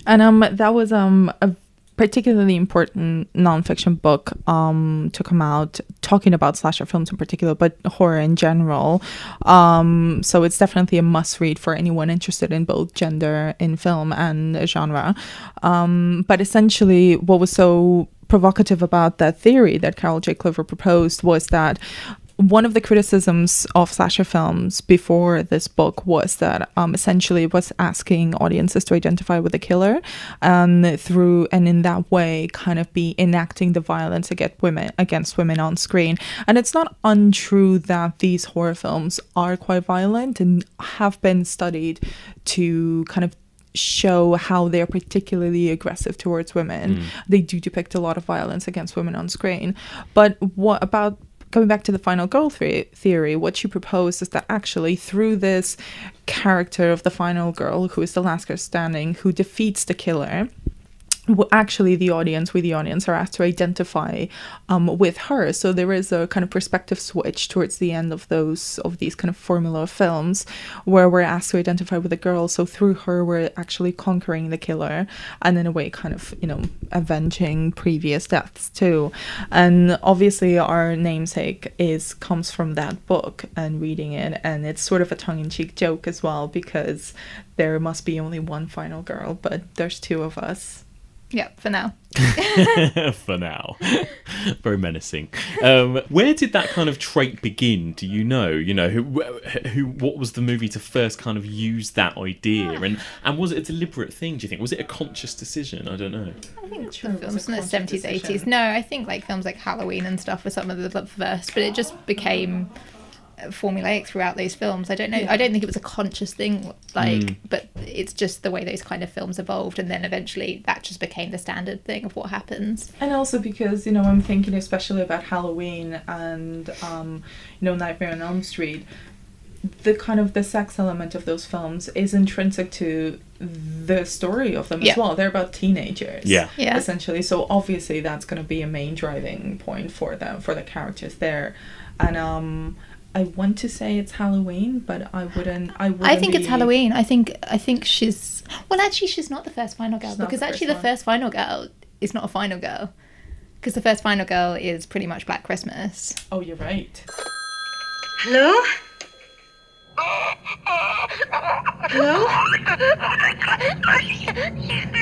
And that was a particularly important non-fiction book to come out talking about slasher films in particular, but horror in general. So it's definitely a must-read for anyone interested in both gender in film and genre. But essentially, what was so provocative about that theory that Carol J. Clover proposed was that one of the criticisms of slasher films before this book was that essentially it was asking audiences to identify with the killer and in that way kind of be enacting the violence against women on screen. And it's not untrue that these horror films are quite violent and have been studied to kind of show how they're particularly aggressive towards women. They do depict a lot of violence against women on screen. But what about going back to the final girl theory, what she proposed is that actually through this character of the final girl, who is the last girl standing, who defeats the killer, actually we the audience are asked to identify with her. So there is a kind of perspective switch towards the end of these kind of formula films where we're asked to identify with the girl. So through her we're actually conquering the killer and in a way kind of avenging previous deaths too. And obviously our namesake comes from that book and reading it, and it's sort of a tongue-in-cheek joke as well, because there must be only one final girl, but there's two of us. Yeah, for now. For now. Very menacing. Where did that kind of trait begin? Do you know? You know, what was the movie to first kind of use that idea? And was it a deliberate thing, do you think? Was it a conscious decision? I don't know. I think films in the 70s, 80s. No, I think like films like Halloween and stuff were some of the first, but it just became formulaic throughout those films. I don't know. I don't think it was a conscious thing, but it's just the way those kind of films evolved, and then eventually that just became the standard thing of what happens. And also because, you know, I'm thinking especially about Halloween and Nightmare on Elm Street, the kind of the sex element of those films is intrinsic to the story of them as well. They're about teenagers, essentially. So obviously that's going to be a main driving point for them, for the characters there. And I want to say it's Halloween, but I wouldn't. I think it's Halloween. I think she's. Well, actually, she's not the first final girl, because actually the first final girl is not a final girl, because the first final girl is pretty much Black Christmas. Oh, you're right. Hello? Hello?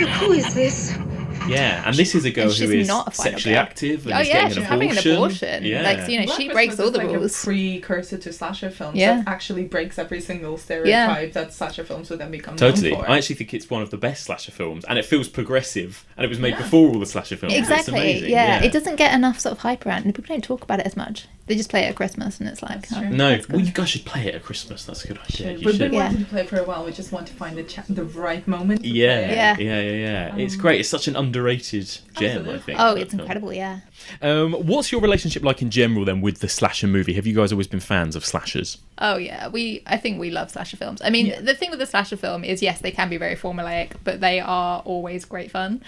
Look, who is this? Yeah, and this is a girl who is not sexually active and she's having an abortion. Yeah. Like, so, you know, Black she breaks all the like rules. A precursor to slasher films that actually breaks every single stereotype that slasher films would then become known for. I actually think it's one of the best slasher films, and it feels progressive, and it was made before all the slasher films. Exactly. It's amazing. Yeah, it doesn't get enough sort of hype around, and people don't talk about it as much. They just play it at Christmas, and it's like, no, well, you guys should play it at Christmas. That's a good idea. We've been wanting to play it for a while. We just want to find the right moment. Yeah. It's great. It's such an underrated gem, I think. Oh, it's incredible. Yeah. What's your relationship like in general then with the slasher movie? Have you guys always been fans of slashers? Oh yeah, I think we love slasher films. I mean, the thing with the slasher film is, yes, they can be very formulaic, but they are always great fun.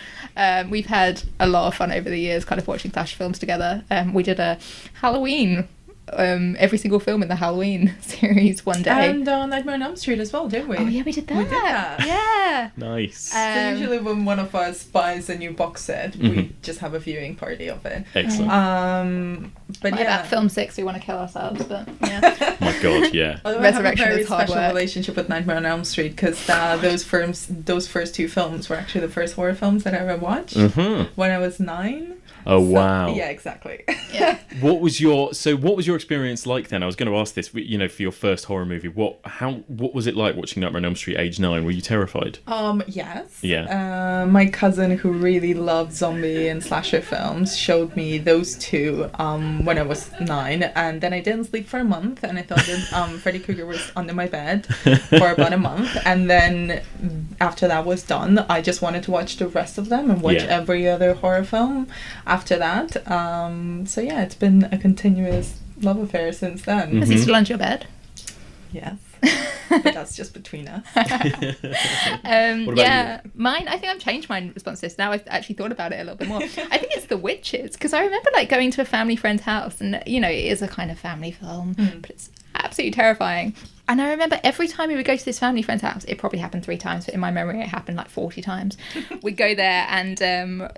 We've had a lot of fun over the years kind of watching slasher films together. We did a Halloween, every single film in the Halloween series one day. And Nightmare on Elm Street as well, didn't we? Oh yeah, we did that. We did that. Yeah. Nice. So usually when one of us buys a new box set, we just have a viewing party of it. Excellent. But about film 6, we want to kill ourselves, but yeah. My God, yeah. Resurrection I have a very is hard special work. relationship with Nightmare on Elm Street, because those first two films were actually the first horror films that I ever watched when I was 9. Oh, wow. Yeah, exactly. Yeah. What was your experience like then? I was going to ask this, you know, for your first horror movie. What was it like watching Nightmare on Elm Street age 9? Were you terrified? Yes. Yeah. My cousin, who really loved zombie and slasher films, showed me those two when I was 9, and then I didn't sleep for a month, and I thought that Freddy Krueger was under my bed for about a month, and then after that was done, I just wanted to watch the rest of them and watch every other horror film after that. So yeah, it's been a continuous love affair since then. Is he still under your bed? Yes. But that's just between us. What about you? Mine, I think I've changed my response to this. Now I've actually thought about it a little bit more. I think it's The Witches, because I remember like going to a family friend's house, and you know, it is a kind of family film, but it's absolutely terrifying. And I remember every time we would go to this family friend's house, it probably happened 3 times, but in my memory it happened like 40 times. We'd go there and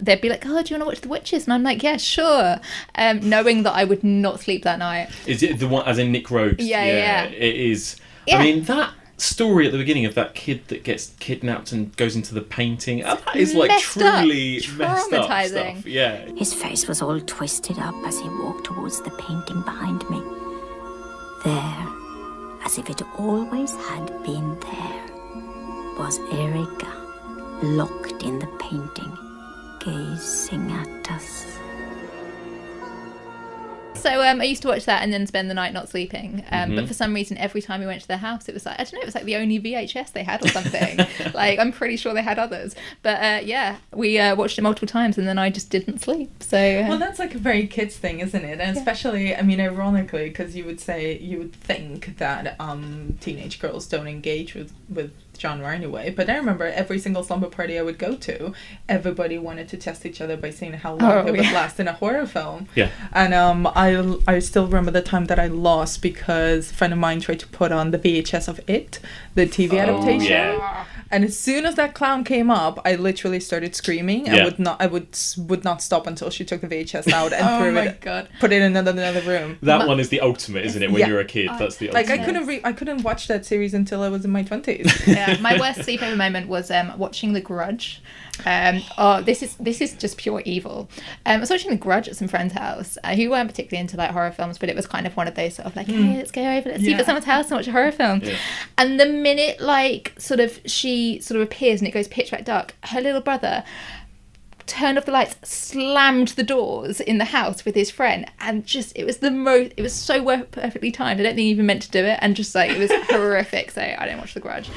they'd be like, oh, do you want to watch The Witches? And I'm like, yeah, sure. Knowing that I would not sleep that night. Is it the one, as in Nick Rogues? Yeah. It is. Yeah. I mean, that story at the beginning of that kid that gets kidnapped and goes into the painting, that is like truly messed up stuff. Yeah. His face was all twisted up as he walked towards the painting behind me. There, as if it always had been there, was Erica, locked in the painting, gazing at us. So I used to watch that and then spend the night not sleeping. But for some reason, every time we went to their house, it was like, I don't know, it was like the only VHS they had or something. Like, I'm pretty sure they had others. But yeah, we watched it multiple times and then I just didn't sleep. So well, that's like a very kids thing, isn't it? And especially, I mean, ironically, because you would think that teenage girls don't engage with genre anyway, but I remember every single slumber party I would go to, everybody wanted to test each other by seeing how long they would last in a horror film. Yeah. And I still remember the time that I lost because a friend of mine tried to put on the VHS of It, the TV adaptation. Yeah. And as soon as that clown came up, I literally started screaming. Yeah. I would not stop until she took the VHS out and Oh my God. put it in another room. That one is the ultimate, isn't it? When Yeah. you're a kid, that's the Like ultimate. I couldn't watch that series until I was in my 20s. Yeah, my worst sleepover moment was watching The Grudge. This is just pure evil. I was watching The Grudge at some friend's house who weren't particularly into like horror films, but it was kind of one of those sort of like, hey, let's go over, let's sleep at someone's house and watch a horror film. Yeah. And the minute like she sort of appears and it goes pitch black dark, her little brother turned off the lights, slammed the doors in the house with his friend, and just it was so perfectly timed. I don't think he even meant to do it, and just like it was horrific. So I don't watch The Grudge.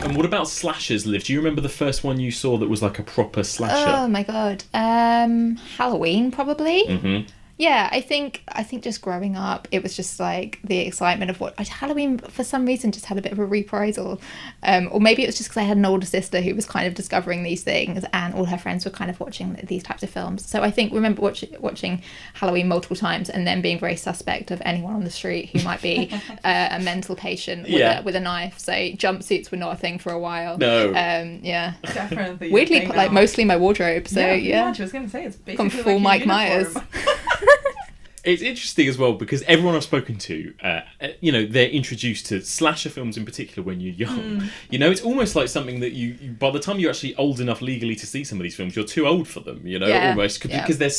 And what about slashers, Liv? Do you remember the first one you saw that was like a proper slasher? Oh my God, Halloween probably. Mm-hmm. Yeah, I think just growing up, it was just like the excitement of what Halloween for some reason just had a bit of a reprisal, or maybe it was just because I had an older sister who was kind of discovering these things, and all her friends were kind of watching these types of films. So I think remember watching Halloween multiple times, and then being very suspect of anyone on the street who might be a mental patient with a knife. So jumpsuits were not a thing for a while. No. Yeah. Definitely. Weirdly, like mostly my wardrobe. So yeah. I was gonna say it's basically Gone full like Mike Myers. It's interesting as well because everyone I've spoken to, they're introduced to slasher films in particular when you're young. It's almost like something that you by the time you're actually old enough legally to see some of these films, you're too old for them. Almost because they're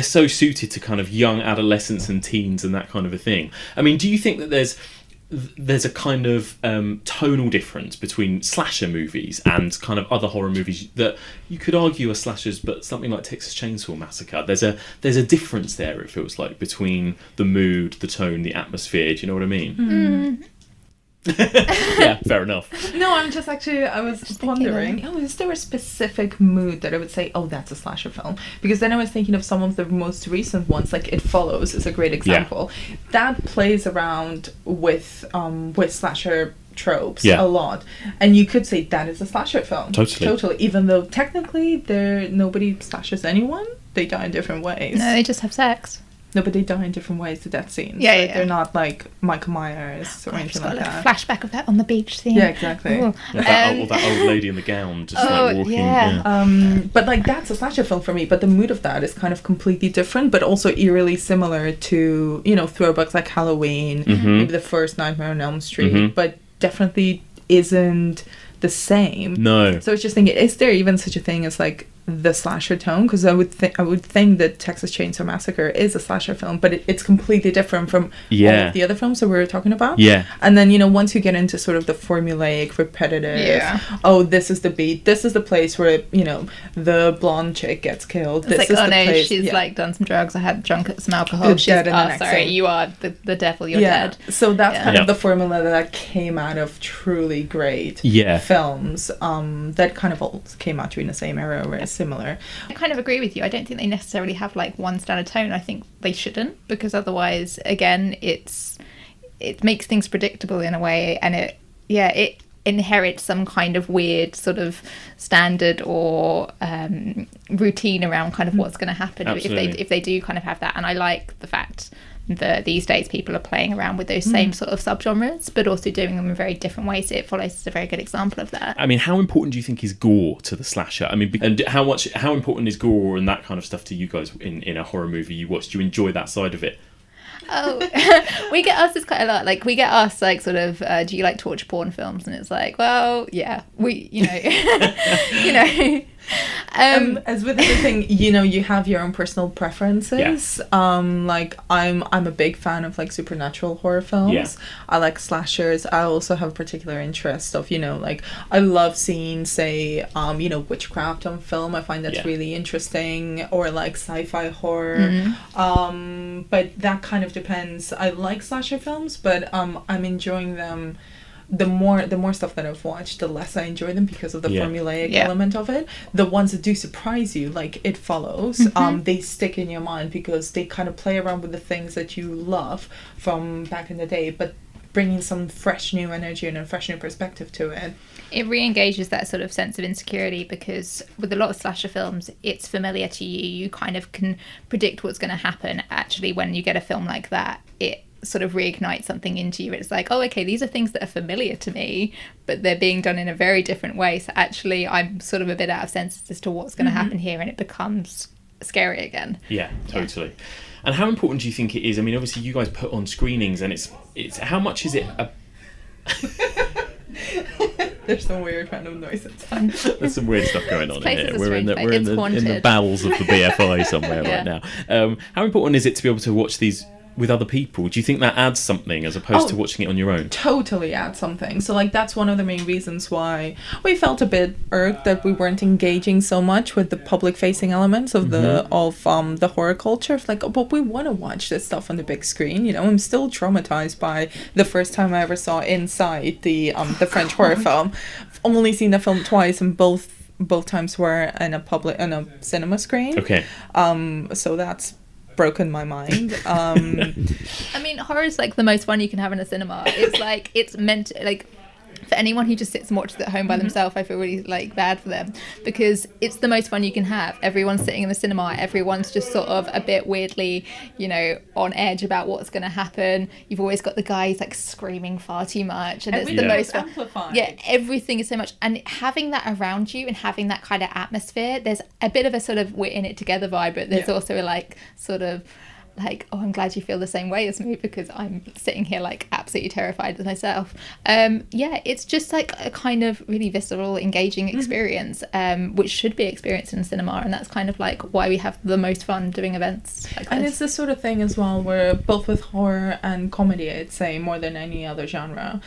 so suited to kind of young adolescents and teens and that kind of a thing. I mean, do you think that there's a kind of tonal difference between slasher movies and kind of other horror movies that you could argue are slashers, but something like Texas Chainsaw Massacre, there's a difference there, it feels like, between the mood, the tone, the atmosphere. Do you know what I mean? Yeah, fair enough. No, I was wondering, is there a specific mood that I would say, that's a slasher film? Because then I was thinking of some of the most recent ones, like It Follows is a great example. Yeah. That plays around with slasher tropes a lot, and you could say that is a slasher film. Totally. Even though technically nobody slashes anyone, they die in different ways. No, they just have sex. No, but they die in different ways to death scenes. Yeah, yeah. They're not like Michael Myers or anything like that. Flashback of that on the beach scene. Yeah, exactly. That old lady in the gown just like walking. Yeah. But like that's a slasher film for me. But the mood of that is kind of completely different, but also eerily similar to throwbacks like Halloween, maybe the first Nightmare on Elm Street, but definitely isn't the same. No. So I was just thinking, is there even such a thing as like the slasher tone? Because I would think that Texas Chainsaw Massacre is a slasher film, but it's completely different from all of the other films that we were talking about. Yeah. And then once you get into sort of the formulaic, repetitive, this is the beat, this is the place where the blonde chick gets killed. It's this like, is the place. She's like done some drugs. I had drunk some alcohol. She's sorry, you are the devil. You're dead. So that's kind of the formula that came out of truly great films. That kind of all came out during the same era, where it's similar. I kind of agree with you. I don't think they necessarily have like one standard tone. I think they shouldn't, because otherwise, again, it makes things predictable in a way, and it inherits some kind of weird sort of standard or routine around kind of what's going to happen if they do kind of have that. And I like the fact that these days people are playing around with those same sort of subgenres, but also doing them in very different ways. So It Follows is a very good example of that. I mean, how important do you think is gore to the slasher? I mean, and how important is gore and that kind of stuff to you guys in a horror movie you watch? Do you enjoy that side of it? Oh, we get asked this quite a lot. Like, we get asked, like, sort of, do you like torture porn films? And it's like, well, yeah, as with everything, you have your own personal preferences. Like I'm a big fan of like supernatural horror films. I like slashers. I also have a particular interest of like I love seeing say witchcraft on film. I find that's really interesting, or like sci-fi horror. But that kind of depends. I like slasher films, but I'm enjoying them. The more stuff that I've watched, the less I enjoy them because of the formulaic element of it. The ones that do surprise you, like It Follows, they stick in your mind because they kind of play around with the things that you love from back in the day, but bringing some fresh new energy and a fresh new perspective to it. It re-engages that sort of sense of insecurity, because with a lot of slasher films, it's familiar to you. You kind of can predict what's going to happen. Actually, when you get a film like that, it sort of reignites something into you. It's like, oh, okay, these are things that are familiar to me, but they're being done in a very different way. So actually, I'm sort of a bit out of sense as to what's going to happen here, and it becomes scary again. Yeah, totally. And how important do you think it is? I mean, obviously, you guys put on screenings, and it's how much is it? There's some weird random noises. There's some weird stuff going on in here. We're in It's the bowels of the BFI somewhere right now. How important is it to be able to watch these with other people? Do you think that adds something as opposed to watching it on your own? Totally adds something. So like that's one of the main reasons why we felt a bit irked that we weren't engaging so much with the public facing elements of the horror culture. It's like, but we want to watch this stuff on the big screen. You know, I'm still traumatized by the first time I ever saw Inside, the French horror film. I've only seen the film twice, and both times were in a cinema screen. Okay. So that's broken my mind. I mean, horror is like the most fun you can have in a cinema. It's like, it's meant to, like, for anyone who just sits and watches at home by themselves, I feel really like bad for them, because it's the most fun you can have. Everyone's sitting in the cinema, everyone's just sort of a bit weirdly, you know, on edge about what's going to happen. You've always got the guys like screaming far too much, and it's the most fun. Amplified. Yeah, everything is so much, and having that around you and having that kind of atmosphere, there's a bit of a sort of we're in it together vibe, but there's also a like sort of like, oh, I'm glad you feel the same way as me, because I'm sitting here like absolutely terrified of myself. Yeah, it's just like a kind of really visceral, engaging experience, which should be experienced in cinema, and that's kind of like why we have the most fun doing events like and this. it's the sort of thing as well where both with horror and comedy, I'd say more than any other genre,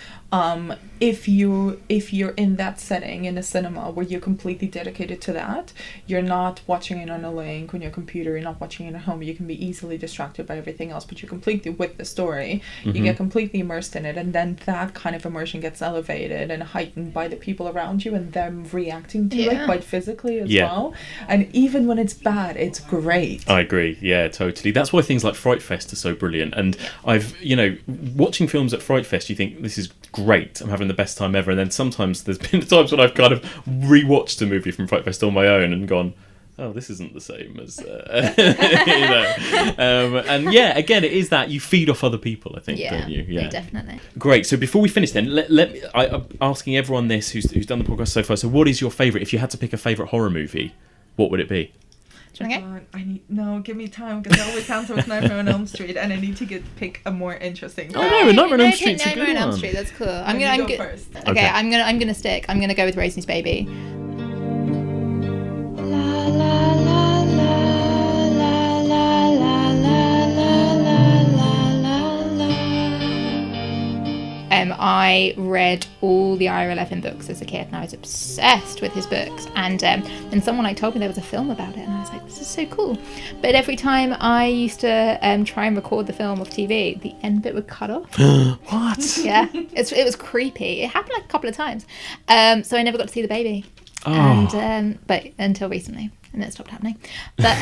if you're in that setting in a cinema where you're completely dedicated to that, you're not watching it on a link on your computer, you're not watching it at home, you can be easily distracted by everything else, but you're completely with the story, you get completely immersed in it, and then that kind of immersion gets elevated and heightened by the people around you and them reacting to it quite physically as well. And even when it's bad, it's great. I agree, yeah, totally. That's why things like Fright Fest are so brilliant. And I've, you know, watching films at Fright Fest, you think, this is great, I'm having the best time ever, and then sometimes there's been times when I've kind of rewatched a movie from Fright Fest on my own and gone, oh, this isn't the same as you know. And yeah, again, it is that you feed off other people, I think, don't you? Yeah, definitely. Great. So before we finish, then I'm asking everyone this who's done the podcast so far. So, what is your favourite? If you had to pick a favourite horror movie, what would it be? Okay. Give me time, because I always answer with Nightmare on Elm Street, and I need to pick a more interesting. Oh no, Nightmare on Elm Street's a good one. Nightmare on Elm Street, that's cool. I'm gonna go first. Okay, I'm gonna go with Rosemary's Baby. I read all the IR11 books as a kid, and I was obsessed with his books, and then someone like told me there was a film about it, and I was like, this is so cool. But every time I used to try and record the film off TV, the end bit would cut off. What? Yeah, it was creepy. It happened like a couple of times, so I never got to see the baby. And but until recently, and it stopped happening. But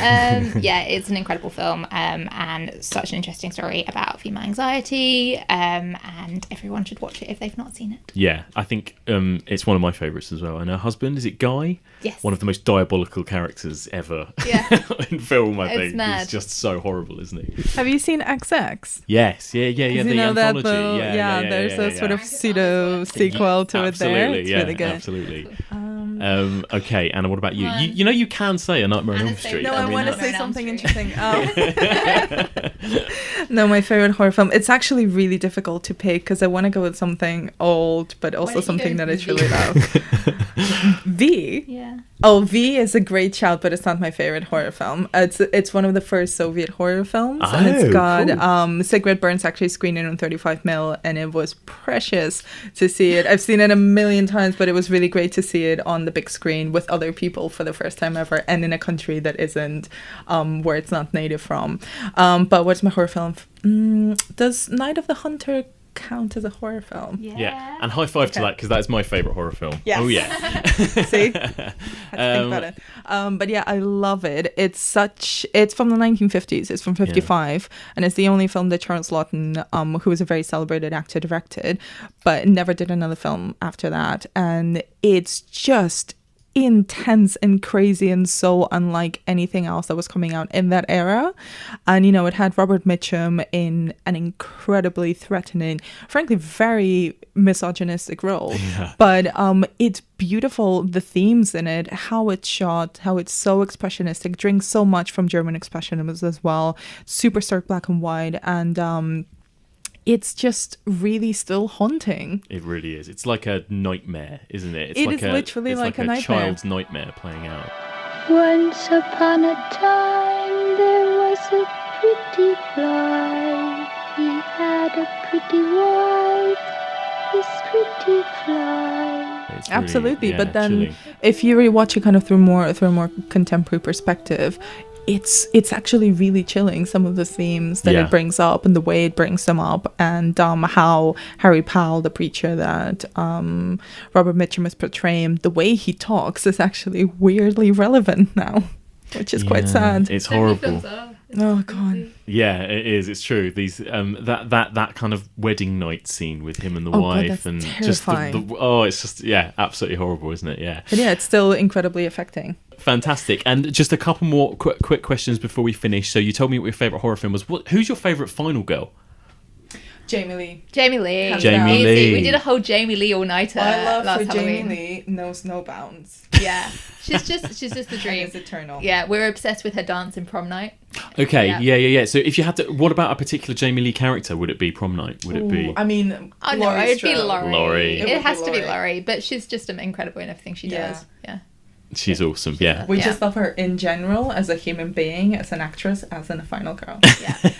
yeah, it's an incredible film, and such an interesting story about female anxiety, and everyone should watch it if they've not seen it. Yeah, I think it's one of my favourites as well. And her husband, is it Guy? Yes. One of the most diabolical characters ever in film, I think. Mad. He's just so horrible, isn't he? Have you seen XX? Yes, yeah, the anthology. There's a sort of pseudo sequel to it there. It's really good. Absolutely. Okay, Anna, what about you? You know you can say A Nightmare on Elm Street. No, I want to say something interesting. No, my favourite horror film. It's actually really difficult to pick, because I want to go with something old, but also something that I truly love. V? Yeah. Oh, V is a great shout, but it's not my favorite horror film. It's one of the first Soviet horror films, and it's got Sigrid Burns actually screened it on 35mm, and it was precious to see it. I've seen it a million times, but it was really great to see it on the big screen with other people for the first time ever, and in a country that isn't where it's not native from. But what's my horror film? Does Night of the Hunter count as a horror film. Yeah, and high five to that, because that is my favourite horror film. Yes. Oh yeah. See, had to think about it. But yeah, I love it. It's from the 1950s. It's from 55, and it's the only film that Charles Laughton, who was a very celebrated actor, directed, but never did another film after that. And it's just intense and crazy and so unlike anything else that was coming out in that era. And it had Robert Mitchum in an incredibly threatening, frankly very misogynistic role. But it's beautiful, the themes in it, how it's shot, how it's so expressionistic, drinks so much from German expressionism as well, super stark black and white, and it's just really still haunting. It really is. It's like a nightmare, isn't it? It is literally like a nightmare. Child's nightmare playing out. Once upon a time there was a pretty fly. He had a pretty wife, this pretty fly. It's Absolutely, really, but then chilling. if you really watch it kind of through a more contemporary perspective, it's actually really chilling, some of the themes that it brings up and the way it brings them up, and how Harry Powell, the preacher that Robert Mitchum is portraying, the way he talks is actually weirdly relevant now, which is quite sad. It's horrible. Oh god. Yeah, it is. It's true. These that kind of wedding night scene with him and the God, wife, that's and terrifying. just it's just absolutely horrible, isn't it? Yeah. But yeah, it's still incredibly affecting. Fantastic. And just a couple more quick questions before we finish. So you told me what your favourite horror film was. Who's your favourite final girl? Jamie Lee. Jamie Lee. Jamie Lee. We did a whole Jamie Lee all-nighter My love last for Halloween. Jamie Lee knows no bounds. Yeah. She's just the dream. It's eternal. Yeah, we're obsessed with her dance in Prom Night. Okay, yeah. So if you had to, what about a particular Jamie Lee character? Would it be Prom Night? Would it be? I mean, Oh no, Laurie it'd be Strode. Laurie. Laurie. It has to be Laurie, but she's just incredible in everything she does. Yeah. She's awesome. Yeah. We just love her in general as a human being, as an actress, as in a final girl.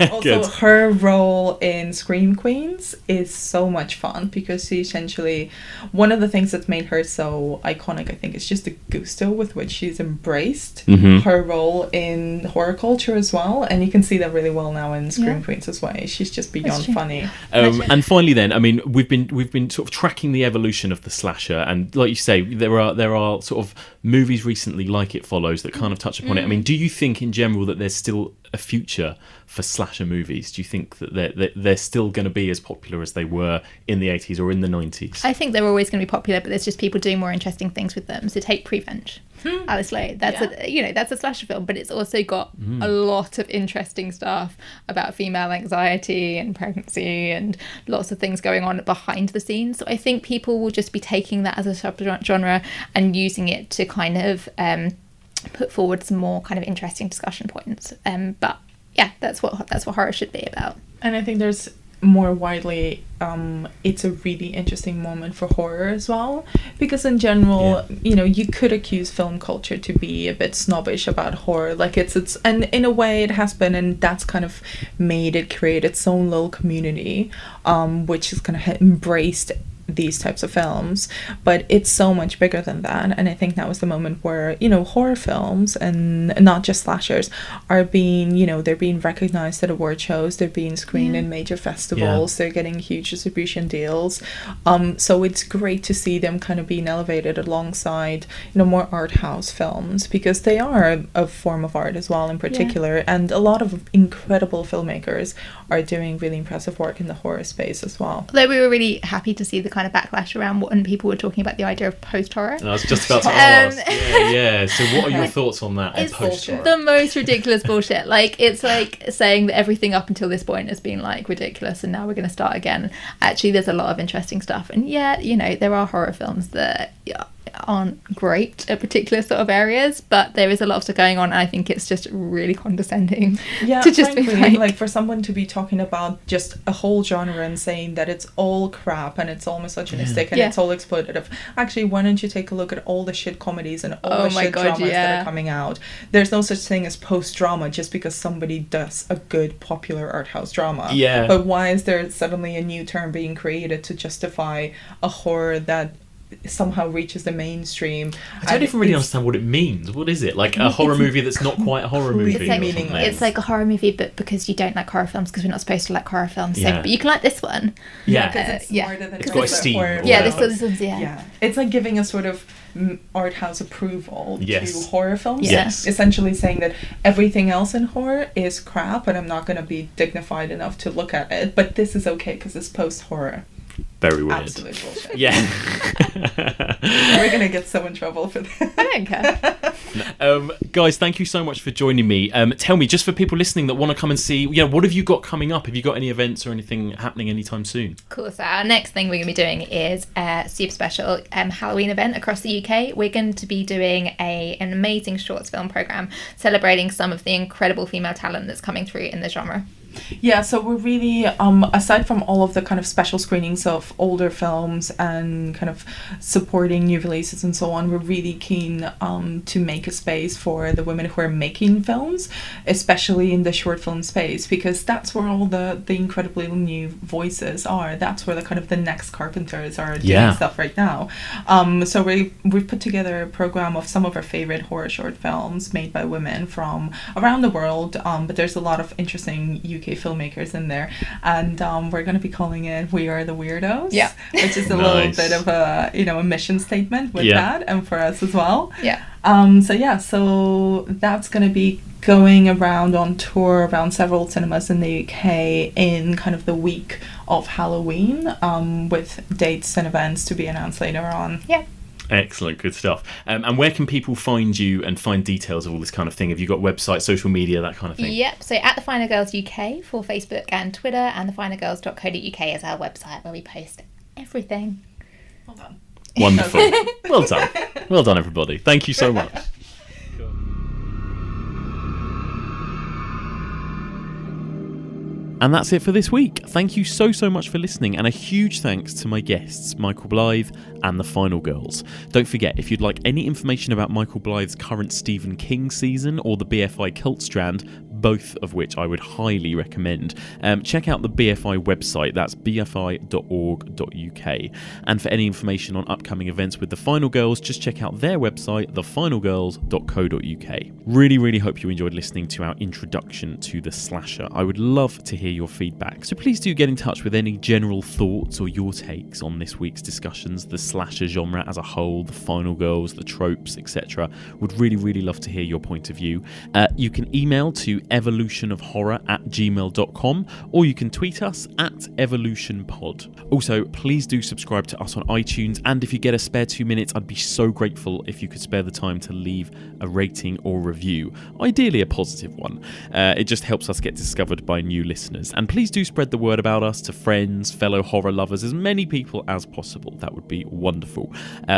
Also, Good. her role in Scream Queens is so much fun because she essentially, one of the things that made her so iconic, I think, is just the gusto with which she's embraced her role in horror culture as well. And you can see that really well now in Scream Queens as well. She's just beyond funny. And finally, then, I mean, we've been sort of tracking the evolution of the slasher, and like you say, there are sort of movies recently like It Follows that kind of touch upon it. I mean, do you think in general that there's still a future for slasher movies? Do you think that they're still going to be as popular as they were in the 80s or in the 90s? I think they're always going to be popular, but there's just people doing more interesting things with them. So take Prevenge. Alice Lay. That's a slasher film, but it's also got a lot of interesting stuff about female anxiety and pregnancy and lots of things going on behind the scenes. So I think people will just be taking that as a subgenre and using it to kind of put forward some more kind of interesting discussion points. But yeah, that's what horror should be about. And I think there's more widely, it's a really interesting moment for horror as well, because in general, you could accuse film culture to be a bit snobbish about horror, like it's and in a way it has been, and that's kind of made it create its own little community, which is kind of embraced these types of films, but it's so much bigger than that. And I think that was the moment where horror films, and not just slashers, are being they're being recognized at award shows, they're being screened in major festivals, they're getting huge distribution deals, so it's great to see them kind of being elevated alongside more art house films, because they are a form of art as well in particular, and a lot of incredible filmmakers are doing really impressive work in the horror space as well. Although we were really happy to see the kind of backlash around when people were talking about the idea of post-horror. And I was just about to ask. So what are your thoughts on that? It's post-horror? the most ridiculous bullshit. Like, it's like saying that everything up until this point has been like ridiculous and now we're going to start again. Actually, there's a lot of interesting stuff, and there are horror films that aren't great at particular sort of areas, but there is a lot of stuff going on, and I think it's just really condescending to just frankly, be like for someone to be talking about just a whole genre and saying that it's all crap and it's all misogynistic and it's all exploitative. Actually, why don't you take a look at all the shit comedies and all the shit dramas that are coming out? There's no such thing as post-drama just because somebody does a good popular art house drama. But why is there suddenly a new term being created to justify a horror that somehow reaches the mainstream. I don't even really understand what it means. What is it? Like a horror movie that's not quite a horror movie? It's like a horror movie, but because you don't like horror films, because we're not supposed to like horror films, Yeah. so, but you can like this one. Yeah. It's got esteem. This one's, yeah. It's like giving a sort of art house approval Yes. to horror films. Yes. Essentially saying that everything else in horror is crap and I'm not going to be dignified enough to look at it, but this is okay because it's post-horror. Very weird. Absolute bullshit. Yeah. We're going to get so in trouble for that. I don't care. Guys, thank you so much for joining me. Tell me, just for people listening that want to come and see, what have you got coming up? Have you got any events or anything happening anytime soon? Cool. So our next thing we're going to be doing is a super special Halloween event across the UK. We're going to be doing an amazing shorts film program celebrating some of the incredible female talent that's coming through in the genre. Yeah, so we're really, aside from all of the kind of special screenings of older films and kind of supporting new releases and so on, we're really keen to make a space for the women who are making films, especially in the short film space, because that's where all the incredibly new voices are. That's where the kind of the next Carpenters are doing stuff right now. So we've put together a program of some of our favorite horror short films made by women from around the world, but there's a lot of interesting UK filmmakers in there, and we're going to be calling it We Are the Weirdos, which is a little bit of a mission statement with that, and for us as well. So that's going to be going around on tour around several cinemas in the UK in kind of the week of Halloween, with dates and events to be announced later on. Excellent, good stuff. And where can people find you and find details of all this kind of thing? Have you got websites, social media, that kind of thing? Yep, so at The Finer Girls UK for Facebook and Twitter, and thefinergirls.co.uk is our website where we post everything. Well done. Wonderful. Well done. Well done, everybody. Thank you so much. And that's it for this week. Thank you so much for listening, and a huge thanks to my guests, Michael Blythe and the Final Girls. Don't forget, if you'd like any information about Michael Blythe's current Stephen King season or the BFI Cult Strand, both of which I would highly recommend, check out the BFI website. That's bfi.org.uk. And for any information on upcoming events with the Final Girls, just check out their website, thefinalgirls.co.uk. Really hope you enjoyed listening to our introduction to the slasher. I would love to hear your feedback, so please do get in touch with any general thoughts or your takes on this week's discussions, the slasher genre as a whole, the Final Girls, the tropes, etc. Would really love to hear your point of view. You can email to evolutionofhorror@gmail.com, or you can tweet us at evolutionpod. Also, please do subscribe to us on iTunes, and if you get a spare 2 minutes, I'd be so grateful if you could spare the time to leave a rating or review, ideally a positive one. It just helps us get discovered by new listeners. And please do spread the word about us to friends, fellow horror lovers, as many people as possible. That would be wonderful.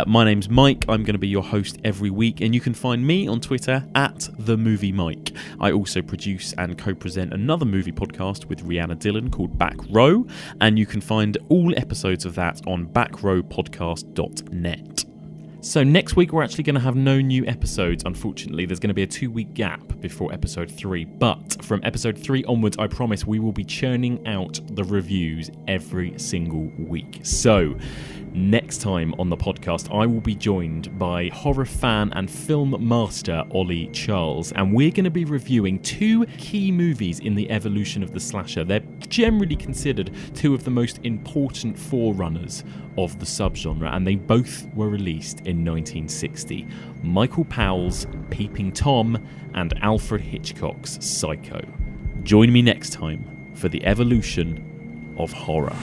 My name's Mike. I'm going to be your host every week, and you can find me on Twitter at TheMovieMike. I also produce and co-present another movie podcast with Rihanna Dillon called Back Row, and you can find all episodes of that on backrowpodcast.net. So next week we're actually going to have no new episodes, unfortunately. There's going to be a 2-week gap before episode 3, but from episode 3 onwards, I promise we will be churning out the reviews every single week. So next time on the podcast, I will be joined by horror fan and film master Ollie Charles, and we're going to be reviewing 2 key movies in the evolution of the slasher. They're generally considered 2 of the most important forerunners of the subgenre, and they both were released in 1960. Michael Powell's Peeping Tom and Alfred Hitchcock's Psycho. Join me next time for the evolution of horror.